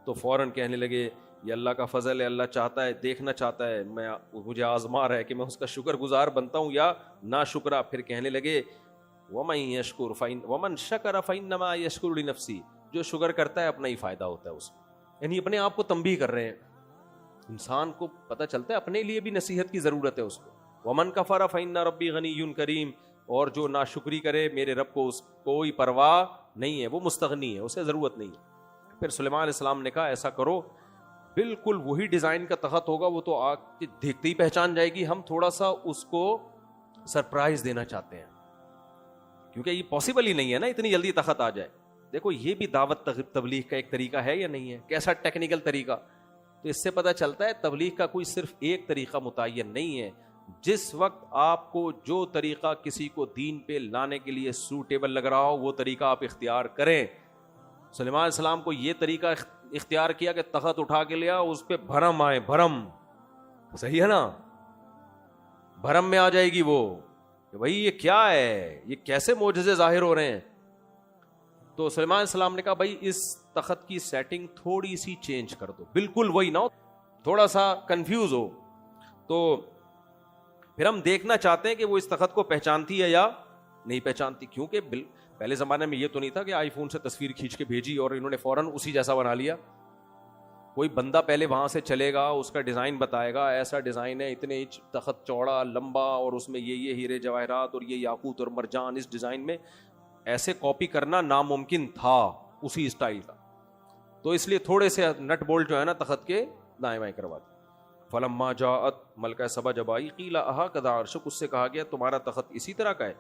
تو فوراً کہنے لگے یہ اللہ کا فضل ہے، اللہ چاہتا ہے، دیکھنا چاہتا ہے، مجھے آزما رہا ہے کہ میں اس کا شکر گزار بنتا ہوں یا نا شکرا. پھر کہنے لگے وَمَن يَشْكُرْ وَمَن شَكَرَ فَإِنَّمَا يَشْكُرُ لِنَفْسِهِ، جو شکر کرتا ہے اپنا ہی فائدہ ہوتا ہے اس میں. یعنی اپنے آپ کو تنبیہ کر رہے ہیں، انسان کو پتہ چلتا ہے اپنے لیے بھی نصیحت کی ضرورت ہے اس کو. وَمَن كَفَرَ فَإِنَّ رَبِّي غَنِيٌّ كَرِيمٌ، اور جو ناشکری کرے میرے رب کو اس کوئی پرواہ نہیں ہے، وہ مستغنی ہے، اسے ضرورت نہیں ہے. پھر سلیمان علیہ السلام نے کہا ایسا کرو، بالکل وہی ڈیزائن کا تخت ہوگا، وہ تو آگ کے دیکھتے ہی پہچان جائے گی، ہم تھوڑا سا اس کو سرپرائز دینا چاہتے ہیں، کیونکہ یہ پاسبل ہی نہیں ہے نا اتنی جلدی تخت آ جائے. دیکھو یہ بھی دعوت تبلیغ کا ایک طریقہ ہے یا نہیں ہے، کیسا ٹیکنیکل طریقہ. تو اس سے پتہ چلتا ہے تبلیغ کا کوئی صرف ایک طریقہ متعین نہیں ہے. جس وقت آپ کو جو طریقہ کسی کو دین پہ لانے کے لیے سوٹیبل لگ رہا ہو وہ طریقہ آپ اختیار کریں. سلیمان علیہ السلام کو یہ طریقہ اختیار کیا کہ تخت اٹھا کے لیا، اس پہ بھرم آئے، بھرم، صحیح ہے نا، بھرم میں آ جائے گی وہ کہ بھائی یہ کیا ہے، یہ کیسے معجزے ظاہر ہو رہے ہیں. تو سلیمان علیہ السلام نے کہا بھائی اس تخت کی سیٹنگ تھوڑی سی چینج کر دو، بالکل وہی نہ ہو، تھوڑا سا کنفیوز ہو. تو پھر ہم دیکھنا چاہتے ہیں کہ وہ اس تخت کو پہچانتی ہے یا نہیں پہچانتی. کیونکہ پہلے زمانے میں یہ تو نہیں تھا کہ آئی فون سے تصویر کھینچ کے بھیجی اور انہوں نے فوراً اسی جیسا بنا لیا. کوئی بندہ پہلے وہاں سے چلے گا، اس کا ڈیزائن بتائے گا، ایسا ڈیزائن ہے، اتنے انچ تخت چوڑا لمبا، اور اس میں یہ ہیرے جواہرات اور یہ یاقوت اور مرجان اس ڈیزائن میں. ایسے کاپی کرنا ناممکن تھا اسی اسٹائل کا. تو اس لیے تھوڑے سے نٹ بولٹ جو ہے نا تخت کے دائیں بائیں کروا دی. فلما جاءت، ملکہ سبا جب آئی، قیل اہکذا عرشک، اس سے کہا گیا تمہارا تخت اسی طرح کا ہے.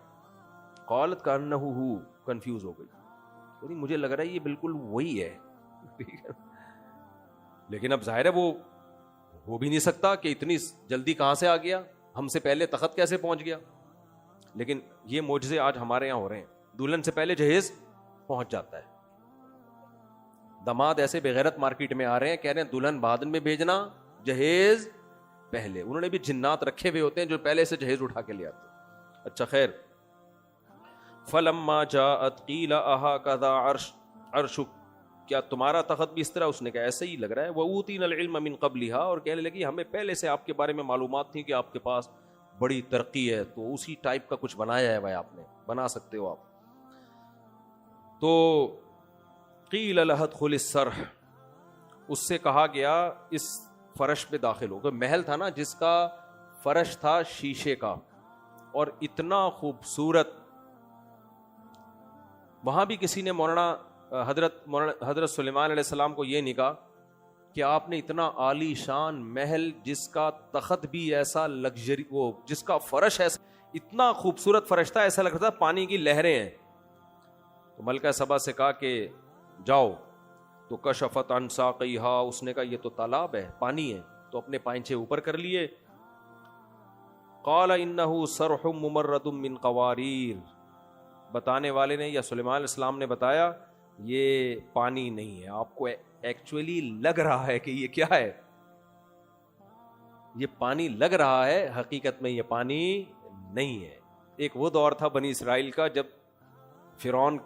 قالت کانہ ہو، کنفیوز ہو گئی، یعنی مجھے لگ رہا ہے یہ بالکل وہی ہے. لیکن اب ظاہر ہے وہ ہو بھی نہیں سکتا کہ اتنی جلدی کہاں سے آ گیا، ہم سے پہلے تخت کیسے پہنچ گیا. لیکن یہ معجزے آج ہمارے یہاں ہو رہے ہیں. دلہن سے پہلے جہیز پہنچ جاتا ہے. داماد ایسے بغیرت مارکیٹ میں آ رہے ہیں، کہہ رہے ہیں دلہن بعد میں بھیجنا، جہیز پہلے. انہوں نے بھی جنات رکھے ہوئے ہوتے ہیں جو پہلے سے جہیز اٹھا کے لے آتے. اچھا خیر. فلما جاءت قیل اہکذا عرشک، کیا تمہارا تخت بھی اس طرح؟ اس نے کہا ایسے ہی لگ رہا ہے. وَأُوتِينَا الْعِلْمَ مِنْ قَبْلِهَا، اور کہنے لگی ہمیں پہلے سے آپ کے بارے میں معلومات تھی کہ آپ کے پاس بڑی ترقی ہے، تو اسی ٹائپ کا کچھ بنایا ہے بھائی، آپ نے بنا سکتے ہو آپ. تو قیل لها ادخل الصرح، اس سے کہا گیا اس فرش پہ داخل ہو. تو محل تھا نا جس کا فرش تھا شیشے کا اور اتنا خوبصورت. وہاں بھی کسی نے حضرت سلیمان علیہ السلام کو یہ نہیں کہا کہ آپ نے اتنا عالی شان محل جس کا تخت بھی ایسا لگژری, وہ جس کا فرش ایسا اتنا خوبصورت فرش تھا, ایسا لگتا تھا پانی کی لہریں ہیں. تو ملکہ سبا سے کہا کہ جاؤ. تو کشفت عن ساقیہا, اس نے کہا یہ تو تالاب ہے, پانی ہے. تو اپنے پائنچے اوپر کر لیے. قال انہ صرح ممرد من قواریر, بتانے والے نے یا سلیمان علیہ السلام نے بتایا یہ پانی نہیں ہے, آپ کو ایکچولی لگ رہا ہے کہ یہ کیا ہے, یہ پانی لگ رہا ہے, حقیقت میں یہ پانی نہیں ہے. ایک وہ دور تھا بنی اسرائیل کا جب فرعون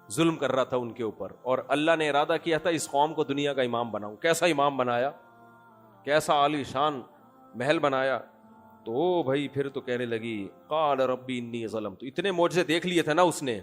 ظلم کر رہا تھا ان کے اوپر, اور اللہ نے ارادہ کیا تھا اس قوم کو دنیا کا امام بناؤں. کیسا امام بنایا, کیسا عالی شان محل بنایا. تو بھائی پھر تو کہنے لگی قال ربی انی ظلمت, تو اتنے معجزے دیکھ لیے تھے نا اس نے,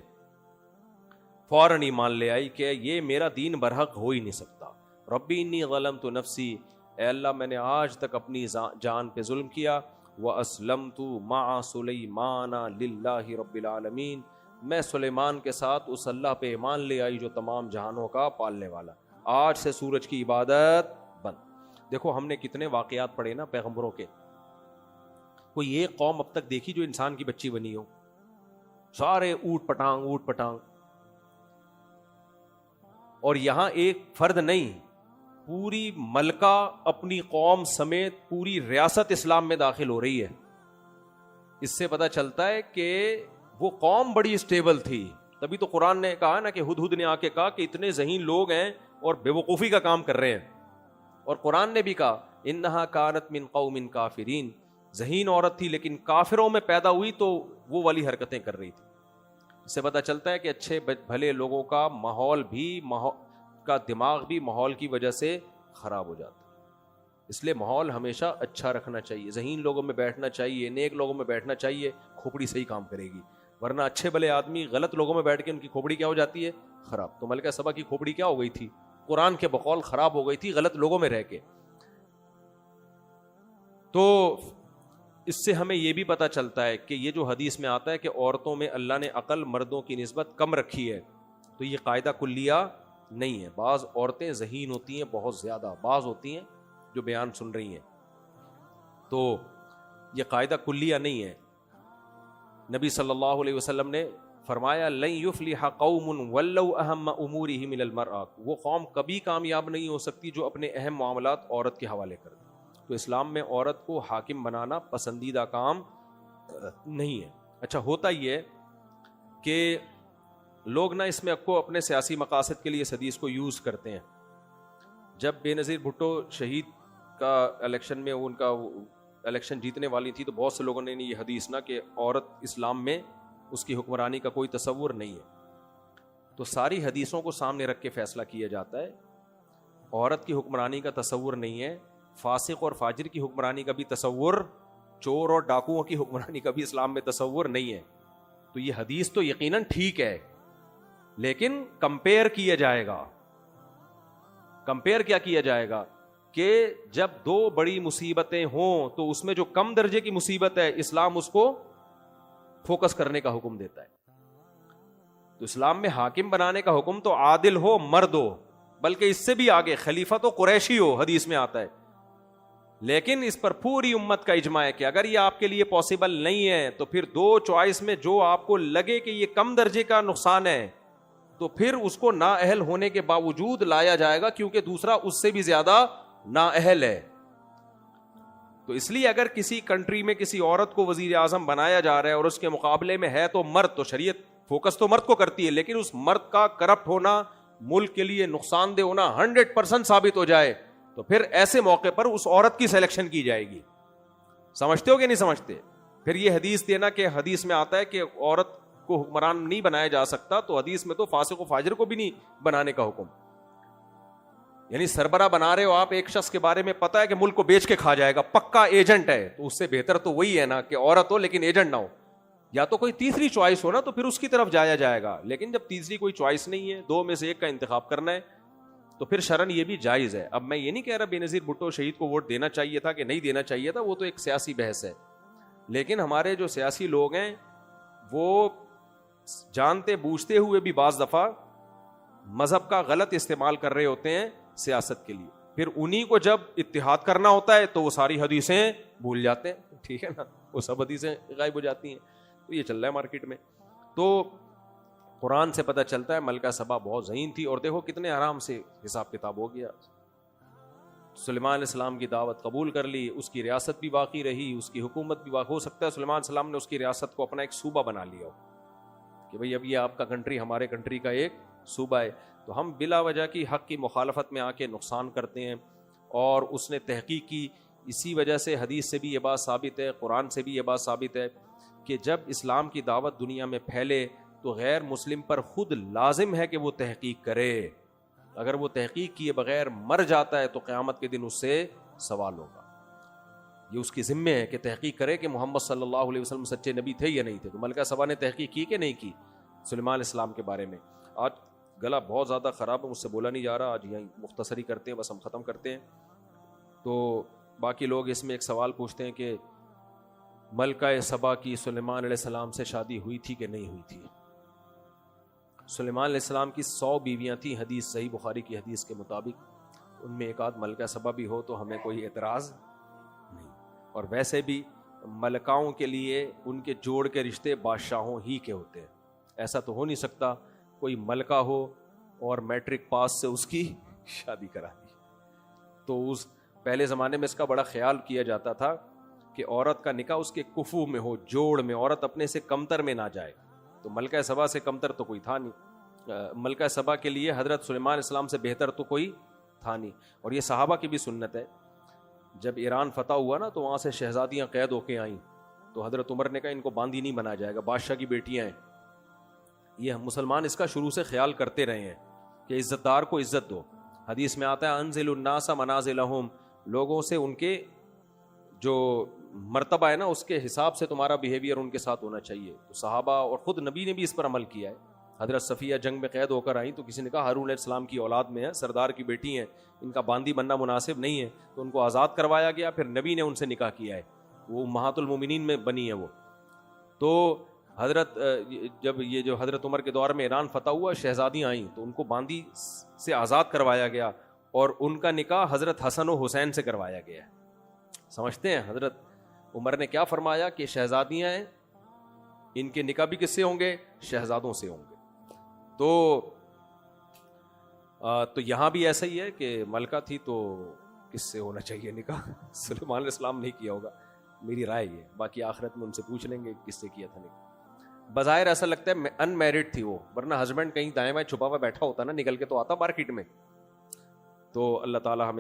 فوراً ایمان لے آئی کہ یہ میرا دین برحق ہو ہی نہیں سکتا. ربی انی ظلمت نفسی, اے اللہ میں نے آج تک اپنی جان پہ ظلم کیا. واسلمت مع سلیمان للہ رب العالمین, میں سلیمان کے ساتھ اس اللہ پہ ایمان لے آئی جو تمام جہانوں کا پالنے والا. آج سے سورج کی عبادت بند. دیکھو ہم نے کتنے واقعات پڑھے نا پیغمبروں کے, کوئی ایک قوم اب تک دیکھی جو انسان کی بچی بنی ہو, سارے اوٹ پٹانگ. اور یہاں ایک فرد نہیں, پوری ملکہ اپنی قوم سمیت پوری ریاست اسلام میں داخل ہو رہی ہے. اس سے پتہ چلتا ہے کہ وہ قوم بڑی اسٹیبل تھی. تبھی تو قرآن نے کہا نا کہ ہدہد نے آ کے کہا کہ اتنے ذہین لوگ ہیں اور بے وقوفی کا کام کر رہے ہیں. اور قرآن نے بھی کہا انہا کانت من قوم کافرین, ذہین عورت تھی لیکن کافروں میں پیدا ہوئی تو وہ والی حرکتیں کر رہی تھی. اس سے پتہ چلتا ہے کہ اچھے بھلے لوگوں کا ماحول بھی کا دماغ بھی ماحول کی وجہ سے خراب ہو جاتا ہے. اس لیے ماحول ہمیشہ اچھا رکھنا چاہیے, ذہین لوگوں میں بیٹھنا چاہیے, نیک لوگوں میں بیٹھنا چاہیے, کھوپڑی صحیح کام کرے گی. ورنہ اچھے بھلے آدمی غلط لوگوں میں بیٹھ کے ان کی کھوپڑی کیا ہو جاتی ہے, خراب. تو ملکہ سبا کی کھوپڑی کیا ہو گئی تھی, قرآن کے بقول خراب ہو گئی تھی غلط لوگوں میں رہ کے. تو اس سے ہمیں یہ بھی پتہ چلتا ہے کہ یہ جو حدیث میں آتا ہے کہ عورتوں میں اللہ نے عقل مردوں کی نسبت کم رکھی ہے, تو یہ قاعدہ کلیہ نہیں ہے. بعض عورتیں ذہین ہوتی ہیں بہت زیادہ, بعض ہوتی ہیں جو بیان سن رہی ہیں, تو یہ قاعدہ کلیہ نہیں ہے. نبی صلی اللہ علیہ وسلم نے فرمایا لن یفلح قوم ولو اہم امورہم الی المرأة, وہ قوم کبھی کامیاب نہیں ہو سکتی جو اپنے اہم معاملات عورت کے حوالے کر دے. تو اسلام میں عورت کو حاکم بنانا پسندیدہ کام نہیں ہے. اچھا ہوتا یہ ہے کہ لوگ نا اس میں کو اپنے سیاسی مقاصد کے لیے اس حدیث کو یوز کرتے ہیں. جب بے نظیر بھٹو شہید کا الیکشن میں ان کا الیکشن جیتنے والی تھی تو بہت سے لوگوں نے یہ حدیث نا کہ عورت اسلام میں اس کی حکمرانی کا کوئی تصور نہیں ہے, تو ساری حدیثوں کو سامنے رکھ کے فیصلہ کیا جاتا ہے. عورت کی حکمرانی کا تصور نہیں ہے, فاسق اور فاجر کی حکمرانی کا بھی تصور, چور اور ڈاکوؤں کی حکمرانی کا بھی اسلام میں تصور نہیں ہے. تو یہ حدیث تو یقیناً ٹھیک ہے, لیکن کمپیئر کیا جائے گا. کمپیئر کیا کیا جائے گا کہ جب دو بڑی مصیبتیں ہوں تو اس میں جو کم درجے کی مصیبت ہے اسلام اس کو فوکس کرنے کا حکم دیتا ہے. تو اسلام میں حاکم بنانے کا حکم تو عادل ہو, مرد ہو, بلکہ اس سے بھی آگے خلیفہ تو قریشی ہو, حدیث میں آتا ہے. لیکن اس پر پوری امت کا اجماع ہے کہ اگر یہ آپ کے لیے پاسبل نہیں ہے تو پھر دو چوائس میں جو آپ کو لگے کہ یہ کم درجے کا نقصان ہے تو پھر اس کو نااہل ہونے کے باوجود لایا جائے گا, کیونکہ دوسرا اس سے بھی زیادہ نااہل ہے. تو اس لیے اگر کسی کنٹری میں کسی عورت کو وزیر اعظم بنایا جا رہا ہے اور اس کے مقابلے میں ہے تو مرد, تو شریعت فوکس تو مرد کو کرتی ہے, لیکن اس مرد کا کرپٹ ہونا, ملک کے لیے نقصان دہ ہونا 100% ثابت ہو جائے تو پھر ایسے موقع پر اس عورت کی سلیکشن کی جائے گی. سمجھتے ہو کہ نہیں سمجھتے؟ پھر یہ حدیث دینا کہ حدیث میں آتا ہے کہ عورت کو حکمران نہیں بنایا جا سکتا, تو حدیث میں تو فاسق و فاجر کو بھی نہیں بنانے کا حکم. یعنی سربراہ بنا رہے ہو آپ ایک شخص کے بارے میں پتا ہے کہ ملک کو بیچ کے کھا جائے گا, پکا ایجنٹ ہے, تو اس سے بہتر تو وہی ہے نا کہ عورت ہو لیکن ایجنٹ نہ ہو. یا تو کوئی تیسری چوائس ہو نا تو پھر اس کی طرف جایا جائے گا. لیکن جب تیسری کوئی چوائس نہیں ہے, دو میں سے ایک کا انتخاب کرنا ہے, تو پھر شرعن یہ بھی جائز ہے. اب میں یہ نہیں کہہ رہا بے نظیر بھٹو شہید کو ووٹ دینا چاہیے تھا کہ نہیں دینا چاہیے تھا, وہ تو ایک سیاسی بحث ہے. لیکن ہمارے جو سیاسی لوگ ہیں وہ جانتے بوجھتے ہوئے بھی بعض دفعہ مذہب کا غلط استعمال کر رہے ہوتے ہیں سیاست کے لیے. پھر انہی کو جب اتحاد کرنا ہوتا ہے تو وہ ساری حدیثیں بھول جاتے ہیں, ٹھیک ہے نا, وہ سب حدیثیں غائب ہو جاتی ہیں. تو یہ چل رہا ہے مارکیٹ میں. تو قرآن سے پتہ چلتا ہے ملکہ سبا بہت ذہین تھی, اور دیکھو کتنے آرام سے حساب کتاب ہو گیا. سلیمان علیہ السلام کی دعوت قبول کر لی, اس کی ریاست بھی باقی رہی, اس کی حکومت بھی باقی. ہو سکتا ہے سلیمان علیہ السلام نے اس کی ریاست کو اپنا ایک صوبہ بنا لیا ہو کہ بھئی اب یہ آپ کا کنٹری ہمارے کنٹری کا ایک صوبہ ہے. تو ہم بلا وجہ کی حق کی مخالفت میں آ کے نقصان کرتے ہیں, اور اس نے تحقیق کی. اسی وجہ سے حدیث سے بھی یہ بات ثابت ہے, قرآن سے بھی یہ بات ثابت ہے کہ جب اسلام کی دعوت دنیا میں پھیلے تو غیر مسلم پر خود لازم ہے کہ وہ تحقیق کرے. اگر وہ تحقیق کیے بغیر مر جاتا ہے تو قیامت کے دن اس سے سوال ہوگا. یہ اس کی ذمہ ہے کہ تحقیق کرے کہ محمد صلی اللہ علیہ وسلم سچے نبی تھے یا نہیں تھے. تو ملکہ سبا نے تحقیق کی کہ نہیں کی سلیمان علیہ السلام کے بارے میں؟ آج گلا بہت زیادہ خراب ہے, مجھ سے بولا نہیں جا رہا, آج یہیں مختصری کرتے ہیں, بس ہم ختم کرتے ہیں. تو باقی لوگ اس میں ایک سوال پوچھتے ہیں کہ ملکہ سبا کی سلیمان علیہ السلام سے شادی ہوئی تھی کہ نہیں ہوئی تھی؟ سلیمان علیہ السلام کی 100 بیویاں تھیں حدیث صحیح بخاری کی حدیث کے مطابق. ان میں ایک آدھ ملکہ سبا بھی ہو تو ہمیں کوئی اعتراض نہیں. اور ویسے بھی ملکاؤں کے لیے ان کے جوڑ کے رشتے بادشاہوں ہی کے ہوتے ہیں. ایسا تو ہو نہیں سکتا کوئی ملکہ ہو اور میٹرک پاس سے اس کی شادی کرا دی. تو اس پہلے زمانے میں اس کا بڑا خیال کیا جاتا تھا کہ عورت کا نکاح اس کے کفو میں ہو, جوڑ میں, عورت اپنے سے کمتر میں نہ جائے. تو ملکہ سبا سے کمتر تو کوئی تھا نہیں, ملکہ سبا کے لیے حضرت سلیمان علیہ السلام سے بہتر تو کوئی تھا نہیں. اور یہ صحابہ کی بھی سنت ہے. جب ایران فتح ہوا نا تو وہاں سے شہزادیاں قید ہو کے آئیں, تو حضرت عمر نے کہا ان کو باندی نہیں بنایا جائے گا, بادشاہ کی بیٹیاں ہیں. یہ مسلمان اس کا شروع سے خیال کرتے رہے ہیں کہ عزت دار کو عزت دو. حدیث میں آتا ہے انزل الناس منازلہم, لوگوں سے ان کے جو مرتبہ ہے نا اس کے حساب سے تمہارا بیہیویئر ان کے ساتھ ہونا چاہیے. تو صحابہ اور خود نبی نے بھی اس پر عمل کیا ہے. حضرت صفیہ جنگ میں قید ہو کر آئیں تو کسی نے کہا ہارون علیہ السلام کی اولاد میں ہے, سردار کی بیٹی ہیں, ان کا باندی بننا مناسب نہیں ہے. تو ان کو آزاد کروایا گیا, پھر نبی نے ان سے نکاح کیا ہے, وہ امہات المومنین میں بنی ہے وہ. تو حضرت جب یہ جو حضرت عمر کے دور میں ایران فتح ہوا, شہزادیاں آئیں تو ان کو باندی سے آزاد کروایا گیا, اور ان کا نکاح حضرت حسن و حسین سے کروایا گیا. سمجھتے ہیں حضرت عمر نے کیا فرمایا کہ شہزادیاں ہیں, ان کے نکاح بھی کس سے ہوں گے؟ شہزادوں سے ہوں گے. تو یہاں بھی ایسا ہی ہے کہ ملکہ تھی تو کس سے ہونا چاہیے نکاح؟ سلیمان علیہ السلام نہیں کیا ہوگا, میری رائے یہ. باقی آخرت میں ان سے پوچھ لیں گے کس سے کیا تھا نکاح. بظاہر ایسا لگتا ہے ان میرڈ تھی وہ, ورنہ ہسبینڈ کہیں دائیں بائیں چھپا ہوا بیٹھا ہوتا نا, نکل کے تو آتا مارکیٹ میں. تو اللہ تعالیٰ ہمیں